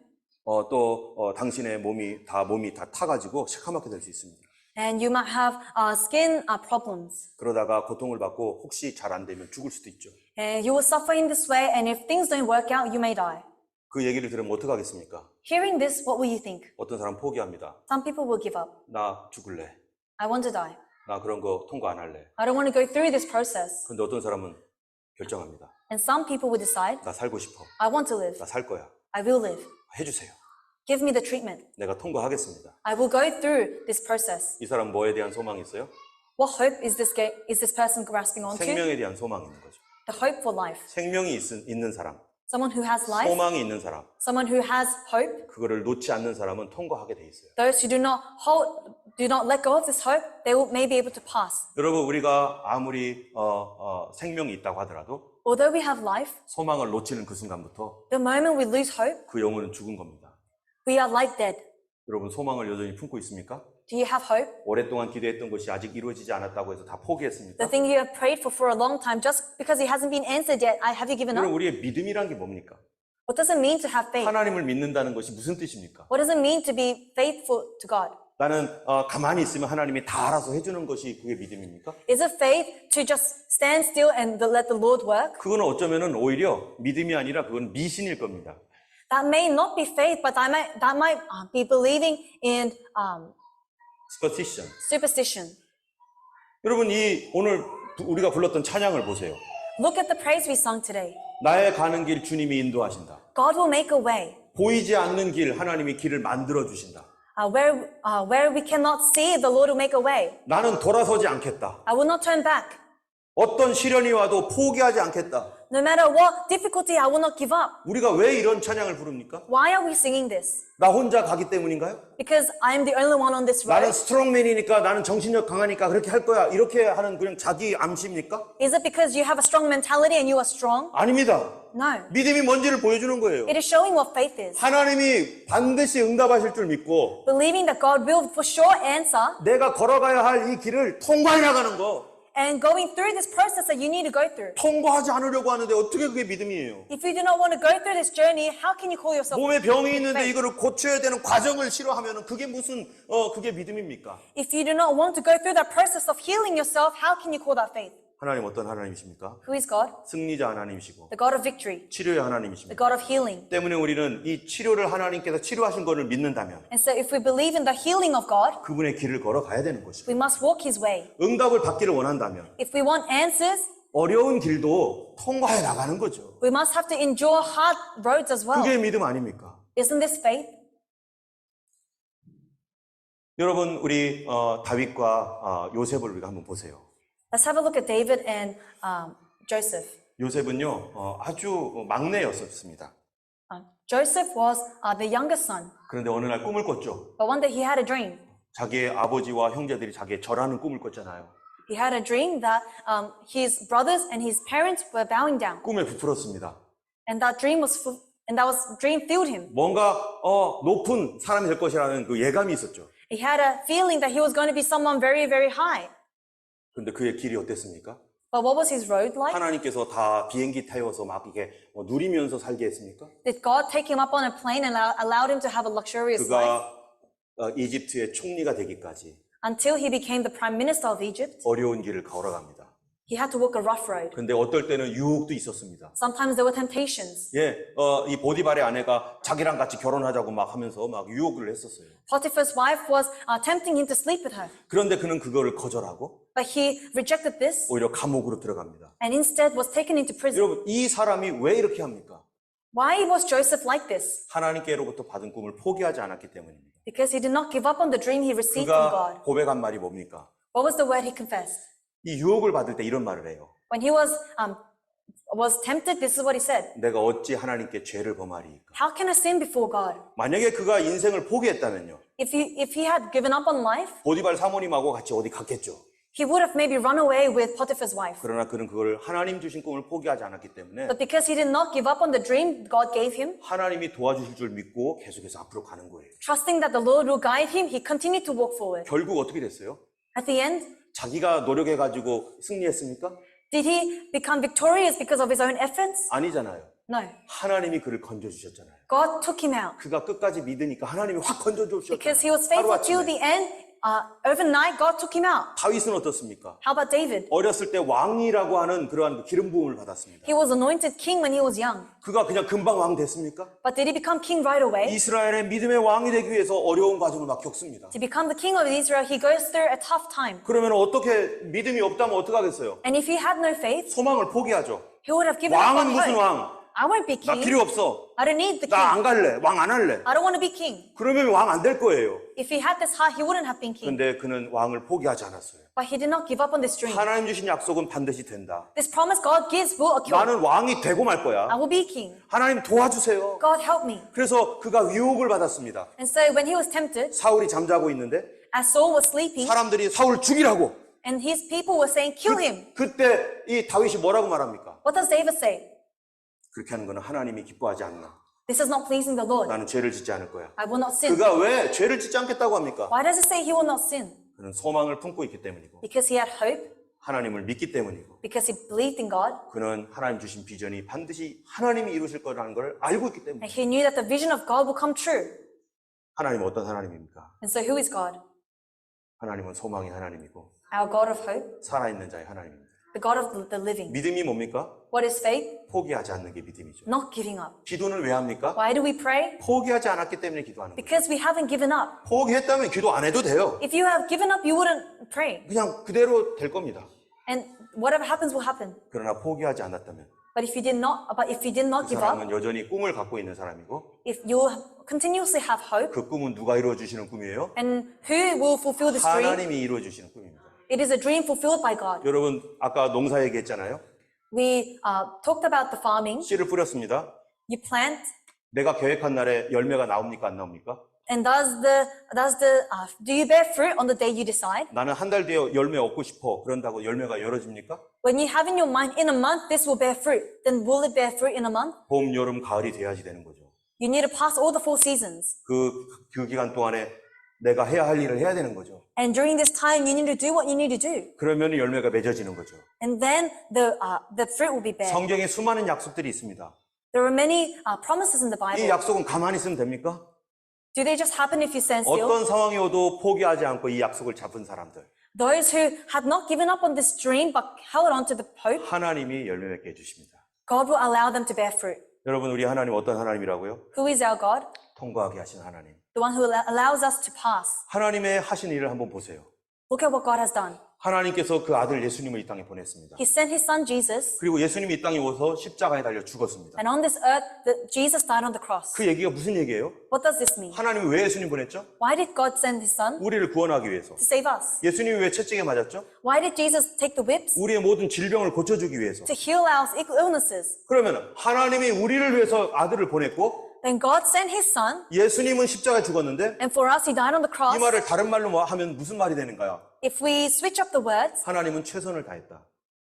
당신의 몸이 다 타가지고 새카맣게 될 수 있습니다. and you might have skin problems. 그러다가 고통을 받고 혹시 잘 안 되면 죽을 수도 있죠. And you will suffer in this way, and if things don't work out, you may die. 그 얘기를 들으면 어떡하겠습니까? Hearing this, what will you think? 어떤 사람 포기합니다. Some people will give up. 나 죽을래. I want to die. 나 그런 거 통과 안 할래. I don't want to go through this process. 근데 어떤 사람은 결정합니다. And some people will decide, 나 살고 싶어. I want to live. 나 살 거야. I will live. 해주세요. Give me the treatment. 내가 통과하겠습니다. I will go through this process. 이 사람 뭐에 대한 소망이 있어요? What hope is this person grasping onto? 생명에 대한 소망이 있는 거죠. The hope for life. 생명이 있는 사람, Someone who has life, 소망이 있는 사람, someone who has hope. 그거를 놓지 않는 사람은 통과하게 돼 있어요. Those who do not let go of this hope, may be able to pass. 여러분, 우리가 아무리 생명이 있다고 하더라도 Although we have life, 소망을 놓치는 그 순간부터 the moment we lose hope, 그 영혼은 죽은 겁니다. we are like dead. 여러분, 소망을 여전히 품고 있습니까? Do you have hope? 오랫동안 기도했던 것이 아직 이루어지지 않았다고 해서 다 포기했습니까? The thing you have prayed for a long time, just because it hasn't been answered yet, have you given 여러분, up? 우리의 믿음이란 게 뭡니까? What does it mean to have faith? 하나님을 믿는다는 것이 무슨 뜻입니까? What does it mean to be faithful to God? 나는 가만히 있으면 하나님이 다 알아서 해주는 것이 그게 믿음입니까? Is it faith to just stand still and let the Lord work? 그거는 어쩌면은 오히려 믿음이 아니라 그건 미신일 겁니다. That may not be faith, but that might be believing in superstition. superstition. 여러분, 오늘 우리가 불렀던 찬양을 보세요. Look at the praise we sung today. 나의 가는 길 주님이 인도하신다. God will make a way. 보이지 않는 길 하나님이 길을 만들어 주신다. Where we cannot see, the Lord will make a way. 나는 돌아서지 않겠다. I will not turn back. 어떤 시련이 와도 포기하지 않겠다. No matter what difficulty, I will not give up. 우리가 왜 이런 찬양을 부릅니까? Why are we singing this? 나 혼자 가기 때문인가요? Because I am the only one on this 나는 road? 스트롱맨이니까 나는 정신력 강하니까 그렇게 할 거야. 이렇게 하는 그냥 자기 암시입니까? Is it because you have a strong mentality and you are strong? 아닙니다. No. 믿음이 뭔지를 보여주는 거예요. It is showing what faith is. 하나님이 반드시 응답하실 줄 믿고 Believing that God will for sure answer 내가 걸어가야 할 이 길을 통과해 나가는 거. and going through this process that you need to go through. 통과하지 않으려고 하는데 어떻게 그게 믿음이에요? If you do not want to go through this journey, how can you call yourself 몸에 병이 있는데 faith? 이거를 고쳐야 되는 과정을 싫어하면 그게 무슨 그게 믿음입니까? If you do not want to go through that process of healing yourself, how can you call that faith? 하나님 어떤 하나님이십니까? Who is God? 승리자 하나님이시고 The God of victory, 치료의 the 하나님이십니다. God of healing. 때문에 우리는 이 치료를 하나님께서 치료하신 것을 믿는다면 And so if we believe in the healing of God, 그분의 길을 걸어가야 되는 것이고 we must walk his way. 응답을 받기를 원한다면 If we want answers, 어려운 길도 통과해 나가는 거죠. we must have to endure hard roads as well. 그게 믿음 아닙니까? Isn't this faith? 여러분, 우리 다윗과 요셉을 우리가 한번 보세요. Let's have a look at David and Joseph. 요셉은요 아주 막내였었습니다. Joseph was the youngest son, 그런데 어느 날 꿈을 꿨죠. but one day he had a dream. 자기의 아버지와 형제들이 자기의 절하는 꿈을 꿨잖아요. He had a dream that his brothers and his parents were bowing down, 꿈에 부풀었습니다. and that dream filled him. 뭔가 높은 사람이 될 것이라는 그 예감이 있었죠. He had a feeling that he was going to be someone very, very high. 그런데 그의 길이 어땠습니까? But what was his road like? 하나님께서 다 비행기 태워서 막 이게 누리면서 살게 했습니까? Did God take him up on a plane and allowed him to have a luxurious life 그가 이집트의 총리가 되기까지 until he became the prime minister of Egypt? 어려운 길을 걸어갑니다. He had to walk a rough road. 그런데 어떨 때는 유혹도 있었습니다. Sometimes there were temptations. 이 보디발의 아내가 자기랑 같이 결혼하자고 막 하면서 막 유혹을 했었어요. Potiphar's wife was tempting him to sleep with her, 그런데 그는 그거를 거절하고 but he rejected this 오히려 감옥으로 들어갑니다. and instead was taken into prison. 여러분, 이 사람이 왜 이렇게 합니까? Why was Joseph like this? 하나님께로부터 받은 꿈을 포기하지 않았기 때문입니다. Because he did not give up on the dream he received from 그가 God. 고백한 말이 뭡니까? What was the word he confessed? 이 유혹을 받을 때 이런 말을 해요. When he was tempted, this is what he said. 내가 어찌 하나님께 죄를 범하리이까? How can I sin before God? 만약에 그가 인생을 포기했다면요. If he had given up on life, 보디발 사모님하고 같이 어디 갔겠죠. he would have maybe run away with Potiphar's wife. 그러나 그는 그걸 하나님 주신 꿈을 포기하지 않았기 때문에 But because he did not give up on the dream God gave him, 하나님이 도와주실 줄 믿고 계속해서 앞으로 가는 거예요. trusting that the Lord will guide him, he continued to walk forward. 결국 어떻게 됐어요? At the end, 자기가 노력해가지고 승리했습니까? Did he become victorious because of his own efforts? 아니잖아요. No. 하나님이 그를 건져주셨잖아요. God took him out 그가 끝까지 믿으니까 하나님이 확 건져주셨잖아요. because he was faithful till 하루아침에. the end. Overnight, God took him out. 다윗은 어떻습니까? How about David? 어렸을 때 왕이라고 하는 그러한 기름 부음을 받았습니다. He was anointed king when he was young. 그가 그냥 금방 왕 됐습니까? But did he become king right away? 이스라엘의 믿음의 왕이 되기 위해서 어려운 과정을 막 겪습니다. To become the king of Israel, he goes through a tough time. 그러면 어떻게 믿음이 없다면 어떡하겠어요? And if he had no faith, 소망을 포기하죠. he would have given up 왕은 on 무슨 hope. 왕? I won't be 나 king. 필요 없어. I don't need the 나 안 king. 갈래. 왕 안 할래. I don't want to be king. 그러면 왕 안 될 거예요. If he had this heart, he wouldn't have been king. 근데 그는 왕을 포기하지 않았어요. But he did not give up on this dream. 하나님 주신 약속은 반드시 된다. This promise God gives will occur. 나는 왕이 되고 말 거야. I will be king. 하나님 도와주세요. God help me. 그래서 그가 유혹을 받았습니다. And so when he was tempted, 사울이 잠자고 있는데 as Saul was sleeping, 사람들이 사울을 죽이라고. and his people were saying, kill him. 그때 이 다윗이 뭐라고 말합니까? What does David say? 그렇게 하는 거는 하나님이 기뻐하지 않나. This is not pleasing the Lord. 나는 죄를 짓지 않을 거야. I will not sin. 그가 왜 죄를 짓지 않겠다고 합니까? Why does it say he will not sin? 그는 소망을 품고 있기 때문이고 Because he had hope, 하나님을 믿기 때문이고 because he believed in God, 그는 하나님 주신 비전이 반드시 하나님이 이루실 거라는 걸 알고 있기 때문에 and he knew that the vision of God will come true. 하나님은 어떤 하나님입니까? And so who is God? 하나님은 소망의 하나님이고 Our God of hope, 살아있는 자의 하나님입니다. the God of the living. 믿음이 뭡니까? What is faith? 포기하지 않는 게 믿음이죠. Not giving up. 기도는 왜 합니까? Why do we pray? 포기하지 않았기 때문에 기도하는 거예요. Because we haven't given up. 포기했다면 기도 안 해도 돼요. If you have given up, you wouldn't pray. 그냥 그대로 될 겁니다. And whatever happens will happen. 그러나 포기하지 않았다면 But if you did not 그 give up, 사람은 여전히 꿈을 갖고 있는 사람이고 if you continuously have hope, 그 꿈은 누가 이루어 주시는 꿈이에요? and who will fulfill this dream? 하나님이 이루어 주시는 꿈입니다. It is a dream fulfilled by God. 여러분 아까 농사 얘기했잖아요. We talked about the farming. 씨를 뿌렸습니다. You plant, 내가 계획한 날에 열매가 나옵니까 안 나옵니까? and do you bear fruit on the day you decide? 나는 한 달 뒤에 열매 얻고 싶어. 그런다고 열매가 열어집니까? When you have in your mind, in a month, this will bear fruit, then will it bear fruit in a month? 봄, 여름, 가을이 돼야지 되는 거죠. You need to pass all the 4 seasons. 그 기간 동안에 내가 해야 할 일을 해야 되는 거죠. And during this time, you need to do what you need to do. 그러면 열매가 맺어지는 거죠. And then the fruit will be bare. 성경에 수많은 약속들이 있습니다. There are many promises in the 이 Bible. 약속은 가만히 있으면 됩니까? Do they just happen if you stand still? 어떤 상황이 오도 포기하지 않고 이 약속을 잡은 사람들. Those who had not given up on this dream but held on to the hope, 하나님이 열매 맺게 해주십니다. God will allow them to bear fruit. 여러분 우리 하나님 어떤 하나님이라고요? Who is our God? 통과하게 하신 하나님. The one who allows us to pass. 하나님의 하신 일을 한번 보세요. Look at what God has done. 하나님께서 그 아들 예수님을 이 땅에 보냈습니다. He sent his son Jesus, 그리고 예수님이 이 땅에 오서 십자가에 달려 죽었습니다. and on this earth, Jesus died on the cross. 그 얘기가 무슨 얘기예요? What does this mean? 하나님이 왜 예수님 보냈죠? Why did God send his son? 우리를 구원하기 위해서. To save us. 예수님이 왜 채찍에 맞았죠? Why did Jesus take the whips? 우리의 모든 질병을 고쳐주기 위해서. To heal our illnesses. 그러면 하나님이 우리를 위해서 아들을 보냈고 Then God sent his son, 예수님은 십자가에 죽었는데 and for us, he died on the 이 cross. 말을 다른 말로 하면 무슨 말이 되는가요? If we switch up the words, 하나님은 최선을 다했다.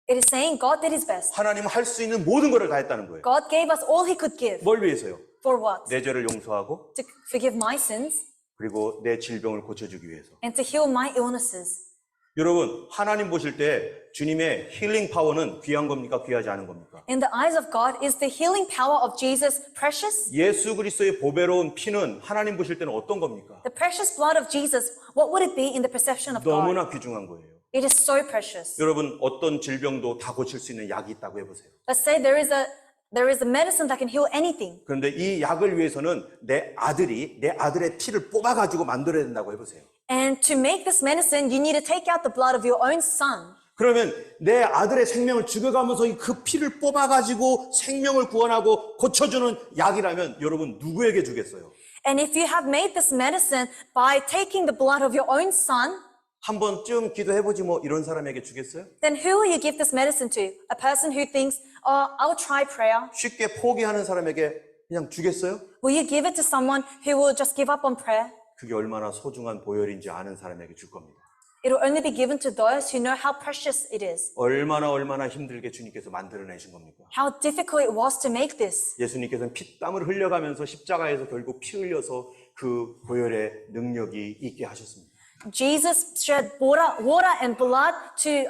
it is saying God did his best. 하나님은 할 수 있는 모든 것을 다했다는 거예요. God gave us all he could give. 뭘 위해서요? For what? 내 죄를 용서하고 To forgive my sins 그리고 내 질병을 고쳐주기 위해서. and to heal my illnesses. 여러분 하나님 보실 때 주님의 힐링 파워는 귀한 겁니까? 귀하지 않은 겁니까? In the eyes of God, is the healing power of Jesus precious? 예수 그리스도의 보배로운 피는 하나님 보실 때는 어떤 겁니까? The precious blood of Jesus, what would it be in the perception of God? 너무나 귀중한 거예요. It is so precious. 여러분 어떤 질병도 다 고칠 수 있는 약이 있다고 해보세요. Let's say there is a medicine that can heal anything. 그런데 이 약을 위해서는 내 아들의 피를 뽑아가지고 만들어야 된다고 해보세요. And to make this medicine, you need to take out the blood of your own son. 그러면 내 아들의 생명을 죽여가면서 그 피를 뽑아가지고 생명을 구원하고 고쳐주는 약이라면 여러분 누구에게 주겠어요? And if you have made this medicine by taking the blood of your own son, 한 번쯤 기도해보지 뭐 이런 사람에게 주겠어요? then who will you give this medicine to? A person who thinks, oh, I'll try prayer. 쉽게 포기하는 사람에게 그냥 주겠어요? Will you give it to someone who will just give up on prayer? 그게 얼마나 소중한 보혈인지 아는 사람에게 줄 겁니다. It will only be given to those who know how precious it is. 얼마나 힘들게 주님께서 만들어내신 겁니까? How difficult it was to make this. 예수님께서는 피땀을 흘려가면서 십자가에서 결국 피 흘려서 그 보혈의 능력이 있게 하셨습니다. Jesus shed water and blood to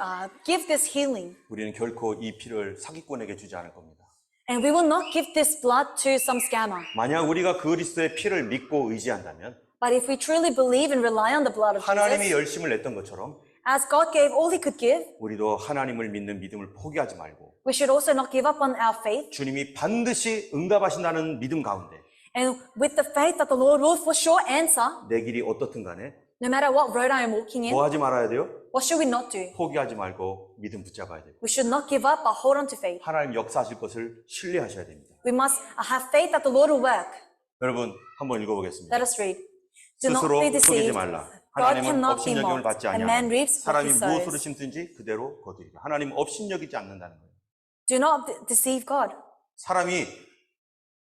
give this healing. 우리는 결코 이 피를 사기꾼에게 주지 않을 겁니다. And we will not give this blood to some scammer. 만약 우리가 그리스도의 피를 믿고 의지한다면 But if we truly believe and rely on the blood of 하나님이 Jesus, 열심을 냈던 것처럼 as God gave all He could give, 우리도 하나님을 믿는 믿음을 포기하지 말고 we should also not give up on our faith. 주님이 반드시 응답하신다는 믿음 가운데 And with the faith that the Lord will for sure answer, 내 길이 어떻든 간에 no matter what road I am walking in, 뭐 하지 말아야 돼요? what should we not do? 포기하지 말고 믿음 붙잡아야 돼요. We should not give up, but hold on to faith. 하나님 역사하실 것을 신뢰하셔야 됩니다. We must have faith that the Lord will work. 여러분 한번 읽어보겠습니다. Let us read. Do not 스스로 be 속이지 deceived. 말라. God 하나님은 cannot be 업신여김을 mocked. 받지 A man 아니하나. reaps what 사람이 he 무엇으로 sows. 심든지 그대로 거두리라. 하나님 업신여기지 않는다는 거예요. Do not deceive God. 사람이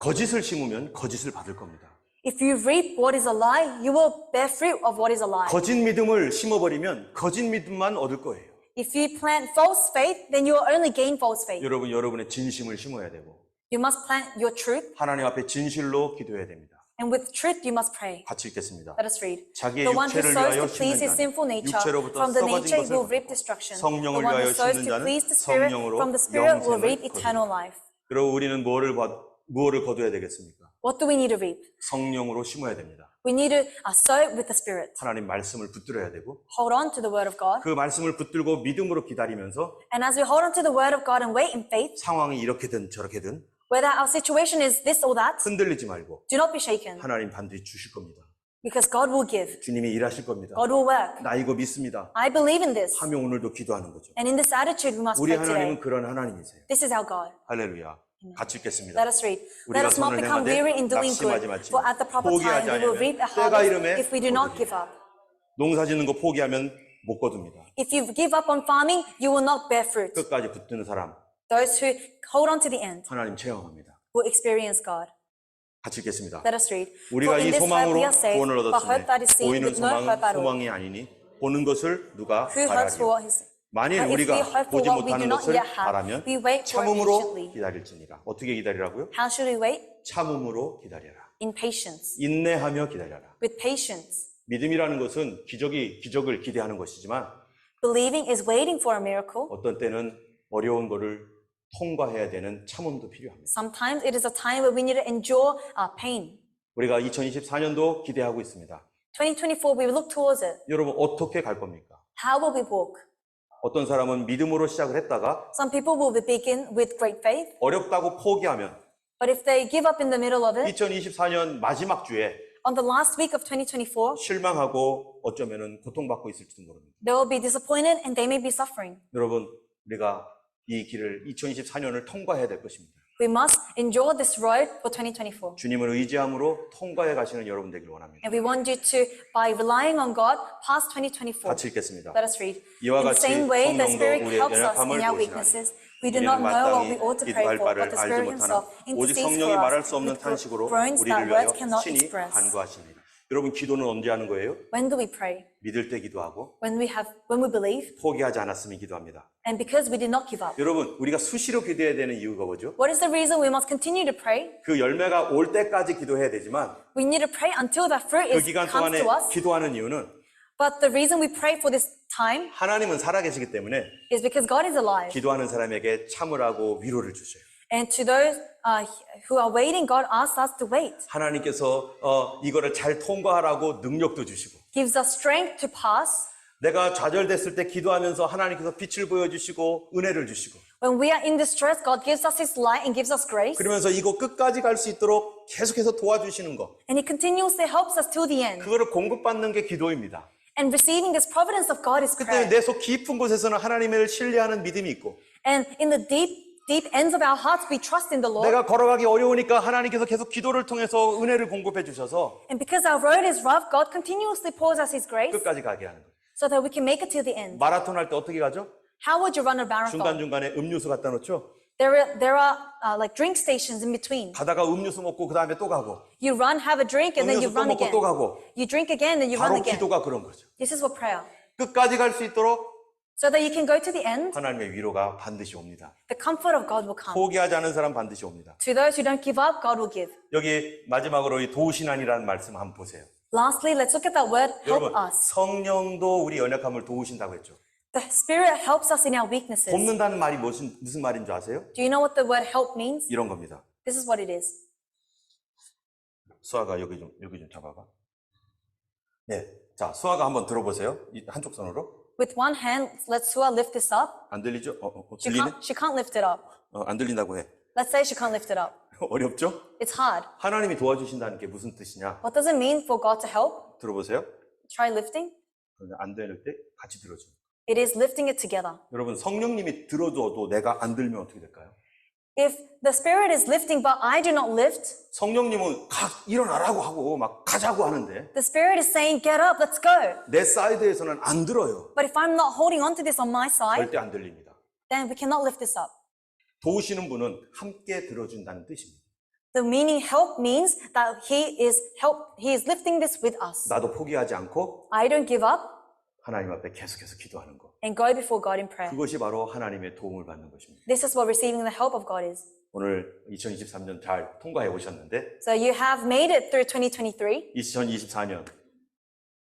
거짓을 심으면 거짓을 받을 겁니다. If you reap what is a lie, you will bear fruit of what is a lie. 거짓 믿음을 심어버리면 거짓 믿음만 얻을 거예요. If you plant false faith, then you will only gain false faith. 여러분, 여러분의 진심을 심어야 되고 You must plant your truth, 하나님 앞에 진실로 기도해야 됩니다. and with truth you must pray. 같이 읽겠습니다. Let us read. 자기의 The one who 육체를 sows 위하여 to please his 심는 sinful 자는 nature, 육체로부터 from the 썩어진 nature 것을 will reap 받고 destruction. The 성령을 one who 위하여 sows 심는 to 자는 please the Spirit, 성령으로 from the Spirit will 영생을 reap 거두리라. eternal life. 그리고 우리는 무엇을 거둬야 되겠습니까? What do we need to reap? 성령으로 심어야 됩니다. We need to sow with the Spirit. 하나님 말씀을 붙들어야 되고 Hold on to the Word of God. 그 말씀을 붙들고 믿음으로 기다리면서 And as we hold on to the Word of God and wait in faith, 상황이 이렇게든 저렇게든 whether our situation is this or that, 흔들리지 말고 do not be shaken, 하나님 반드시 주실 겁니다. because God will give. 주님이 일하실 겁니다. God will work. 나 이거 믿습니다. I believe in this. 하며 오늘도 기도하는 거죠. And in this attitude, we must 우리 pray today. 하나님은 그런 하나님이세요. This is our God. 할렐루야. 같이 읽겠습니다. Let us read. 우리가 Let us not 손을 become 행하되 weary in doing 낙심하지 good, 말지 for at the proper time 포기하지 we will reap a 아니하면 때가 harvest 이름에 if we do not 거두리라. give up. 농사 짓는 거 포기하면 못 거둡니다. If you give up on farming, you will not bear fruit. 끝까지 붙드는 사람 Those who hold on to the end 하나님 체험합니다. will experience God. 같이 읽겠습니다. Let us read. 우리가 For in 이 this hope we 소망으로 are saved, 구원을 but hope that is 얻었으니 seen 보이는 with no hope 소망은 at all. 소망이 아니니 보는 것을 누가 Who hopes for 바라리요. what is 만일 But if we 우리가 hope for 보지 what we do 못하는 not 것을 yet have, 바라면 we wait for it 참음으로 patiently. 기다릴지니라. 어떻게 기다리라고요? How should we wait? 참음으로 기다려라. In patience. 인내하며 기다려라. With patience. 믿음이라는 것은 기적을 기대하는 것이지만 Believing is waiting for a miracle. 어떤 때는 어려운 거를 통과해야 되는 참음도 필요합니다. Sometimes it is a time where we need to endure pain. 우리가 2024년도 기대하고 있습니다. 2024, we will look towards it. 여러분 어떻게 갈 겁니까? How will we walk? 어떤 사람은 믿음으로 시작을 했다가 Some people will begin with great faith, 어렵다고 포기하면 but if they give up in the middle of it, 2024년 마지막 주에 on the last week of 2024, 실망하고 어쩌면은 고통받고 있을지도 모릅니다. they will be disappointed and they may be suffering. 여러분, 우리가 이 길을 2024년을 통과해야 될 것입니다. We must endure this road for 2024. 주님을 의지함으로 통과해 가시는 여러분 되길 원합니다. And we want you to, by relying on God, pass 2024. 같이 읽겠습니다. Let us read. 이와 In the 같이 same way, the 성령도 Spirit 우리의 helps us 연약함을 in our 보시나니 weaknesses. We do 우리는 not know what we 마땅히 ought to pray 기도할 for, 바를 but the 알지 Spirit 못하나 Himself 오직 intercedes 성령이 for 말할 us 수 없는 with 탄식으로 groans 우리를 that 위하여 words cannot 친히 express. 간구하십니다. 여러분 기도는 언제 하는 거예요? When do we pray? 믿을 때 기도하고 When we believe, 포기하지 않았으면 기도합니다. and because we did not give up. 여러분 우리가 수시로 기도해야 되는 이유가 뭐죠? What is the reason we must continue to pray? 그 열매가 올 때까지 기도해야 되지만 We need to pray until that fruit 그 기간 comes 동안에 to us. 기도하는 이유는 But the reason we pray for this time 하나님은 살아계시기 때문에 is because God is alive. 기도하는 사람에게 참으라고 위로를 주셔요. And to those who are waiting, God asks us to wait. 하나님께서 이거를 잘 통과하라고 능력도 주시고 Gives us strength to pass. 내가 좌절됐을 때 기도하면서 하나님께서 빛을 보여주시고 은혜를 주시고 When we are in distress, God gives us His light and gives us grace. 그러면서 이거 끝까지 갈 수 있도록 계속해서 도와주시는 거 And He continuously helps us till the end. 그거를 공급받는 게 기도입니다. And receiving this providence of God is 그때 prayer. 내 속 깊은 곳에서는 하나님을 신뢰하는 믿음이 있고 And in the deep ends of our hearts, we trust in the Lord. 내가 걸어가기 어려우니까 하나님께서 계속 기도를 통해서 은혜를 공급해 주셔서 And because our road is rough, God continuously pours us His grace 끝까지 가게 하는 거예요. so that we can make it till the end. 마라톤 할 때 어떻게 가죠? How would you run a marathon? 중간중간에 음료수 갖다 놓죠? There are like drink stations in between. 가다가 음료수 먹고 그 다음에 또 가고 You run, have a drink, and then you 음료수 또 run 먹고 again. 또 가고 You drink again, then you run 바로 again. 기도가 그런 거죠. This is what prayer. 끝까지 갈 수 있도록 So that you can go to the end, 하나님의 위로가 반드시 옵니다. the comfort of God will come. 포기하지 않은 사람 반드시 옵니다. To those who don't give up, God will give. 여기 마지막으로 이 도신안이라는 말씀 한번 보세요. Lastly, let's look at that word, help 여러분, us. 성령도 우리 연약함을 도우신다고 했죠. The Spirit helps us in our weaknesses. 돕는다는 말이 무슨 말인 줄 아세요? Do you know what the word help means? 이런 겁니다. This is what it is. 수아가 여기 좀 잡아봐. 네, 자 수아가 한번 들어보세요. 한쪽 손으로. With one hand, let Sua lift this up. 안 들리죠? 들리네? She can't lift it up. 안 들린다고 해. Let's say she can't lift it up. 어렵죠? It's hard. 하나님이 도와주신다는 게 무슨 뜻이냐? What does it mean for God to help? 들어보세요. Try lifting. 안 될 때 같이 들어줘. It is lifting it together. 여러분 성령님이 들어줘도 내가 안 들면 어떻게 될까요? If the Spirit is lifting but I do not lift, 성령님은 일어나라고 하고 막 가자고 하는데 the Spirit is saying, get up, let's go. 내 사이드에서는 안 들어요. But if I'm not holding on to this on my side, 절대 안 들립니다. then we cannot lift this up. 도우시는 분은 함께 들어준다는 뜻입니다. The meaning help means that He is lifting this with us. 나도 포기하지 않고 I don't give up 하나님 앞에 계속해서 기도하는 거. and go before God in prayer. 그것이 바로 하나님의 도움을 받는 것입니다. This is what receiving the help of God is. 오늘 2023년 잘 통과해 오셨는데 So you have made it through 2023. 2024년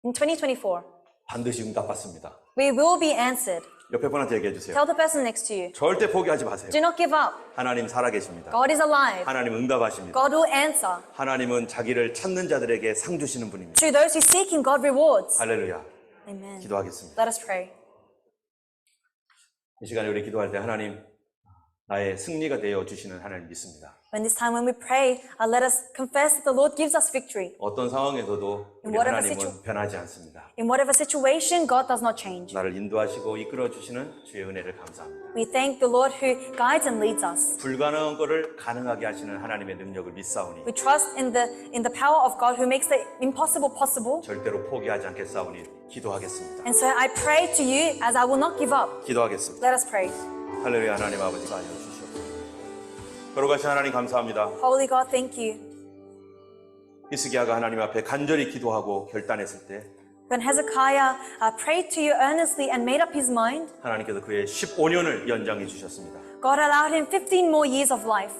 In 2024, 반드시 응답받습니다. we will be answered. 옆에 분한테 얘기해 주세요. Tell the person next to you, 절대 포기하지 마세요. do not give up. 하나님 살아계십니다. God is alive. 하나님 응답하십니다. God will answer. 하나님은 자기를 찾는 자들에게 상 주시는 분입니다. To those who seek Him, God rewards. 할렐루야. Amen. 기도하겠습니다. Let us pray. 이 시간에 우리 기도할 때 하나님 나의 승리가 되어 주시는 하나님 믿습니다. When this time when we pray, let us confess that the Lord gives us victory. 어떤 상황에서도 우리 whatever 하나님은 변하지 않습니다. In whatever situation, God does not change. 나를 인도하시고 이끌어 주시는 주의 은혜를 감사합니다. We thank the Lord who guides and leads us. 불가능한 것을 가능하게 하시는 하나님의 능력을 믿사오니 We trust in the power of God who makes the impossible possible. 절대로 포기하지 않겠사오니 기도하겠습니다. And so I pray to you as I will not give up. 기도하겠습니다. Let us pray. 할렐루야. 하나님 아버지 알려 주시옵소서. 거룩하신 하나님 감사합니다. Holy God, thank you. 히스기야가 하나님 앞에 간절히 기도하고 결단했을 때 When Hezekiah prayed to you earnestly and made up his mind, 하나님께서 그의 15년을 연장해 주셨습니다. God allowed him 15 more years of life.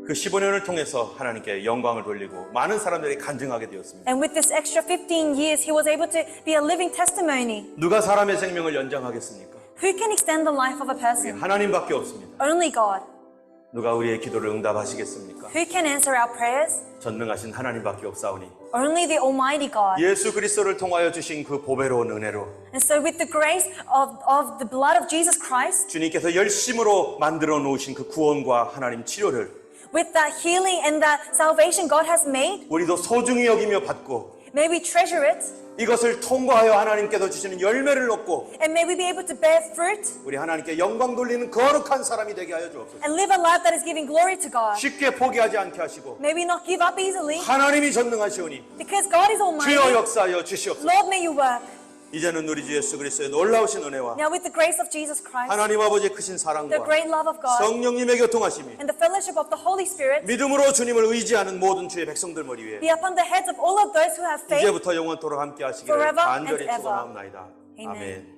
그 15년을 통해서 하나님께 영광을 돌리고 많은 사람들이 간증하게 되었습니다. And with this extra 15 years, he was able to be a living testimony. 누가 사람의 생명을 연장하겠습니까? Who can extend the life of a person? 하나님밖에 없습니다. Only God. 누가 우리의 기도를 응답하시겠습니까? Who can answer our prayers? 전능하신 하나님밖에 없사오니 Only the Almighty God. 예수 그리스도를 통하여 주신 그 보배로운 은혜로 And so with the grace of the blood of Jesus Christ, 주님께서 열심으로 만들어 놓으신 그 구원과 하나님 치료를 with that healing and that salvation God has made, 우리도 소중히 여기며 받고 may we treasure it 이것을 통과하여 하나님께서 주시는 열매를 얻고 and may we be able to bear fruit 우리 하나님께 영광 돌리는 거룩한 사람이 되게 하여 주옵소서. and live a life that is giving glory to God. 쉽게 포기하지 않게 하시고 May we not give up easily 하나님이 전능하시오니 because God is 주여 Almighty. 역사하여 주시옵소서. Lord, may you work. 이제는 우리 주 예수 그리스도의 놀라우신 은혜와 Now with the grace of Jesus Christ, 하나님 아버지의 크신 the 사랑과 great love of God, 성령님의 교통하심이 and the fellowship of the Holy Spirit 믿음으로 주님을 의지하는 모든 주의 백성들 머리 위에 be upon the heads of all of those who have faith 이제부터 영원토록 함께 하시기를 forever and 간절히 ever. 축원하옵나이다. Amen. 아멘.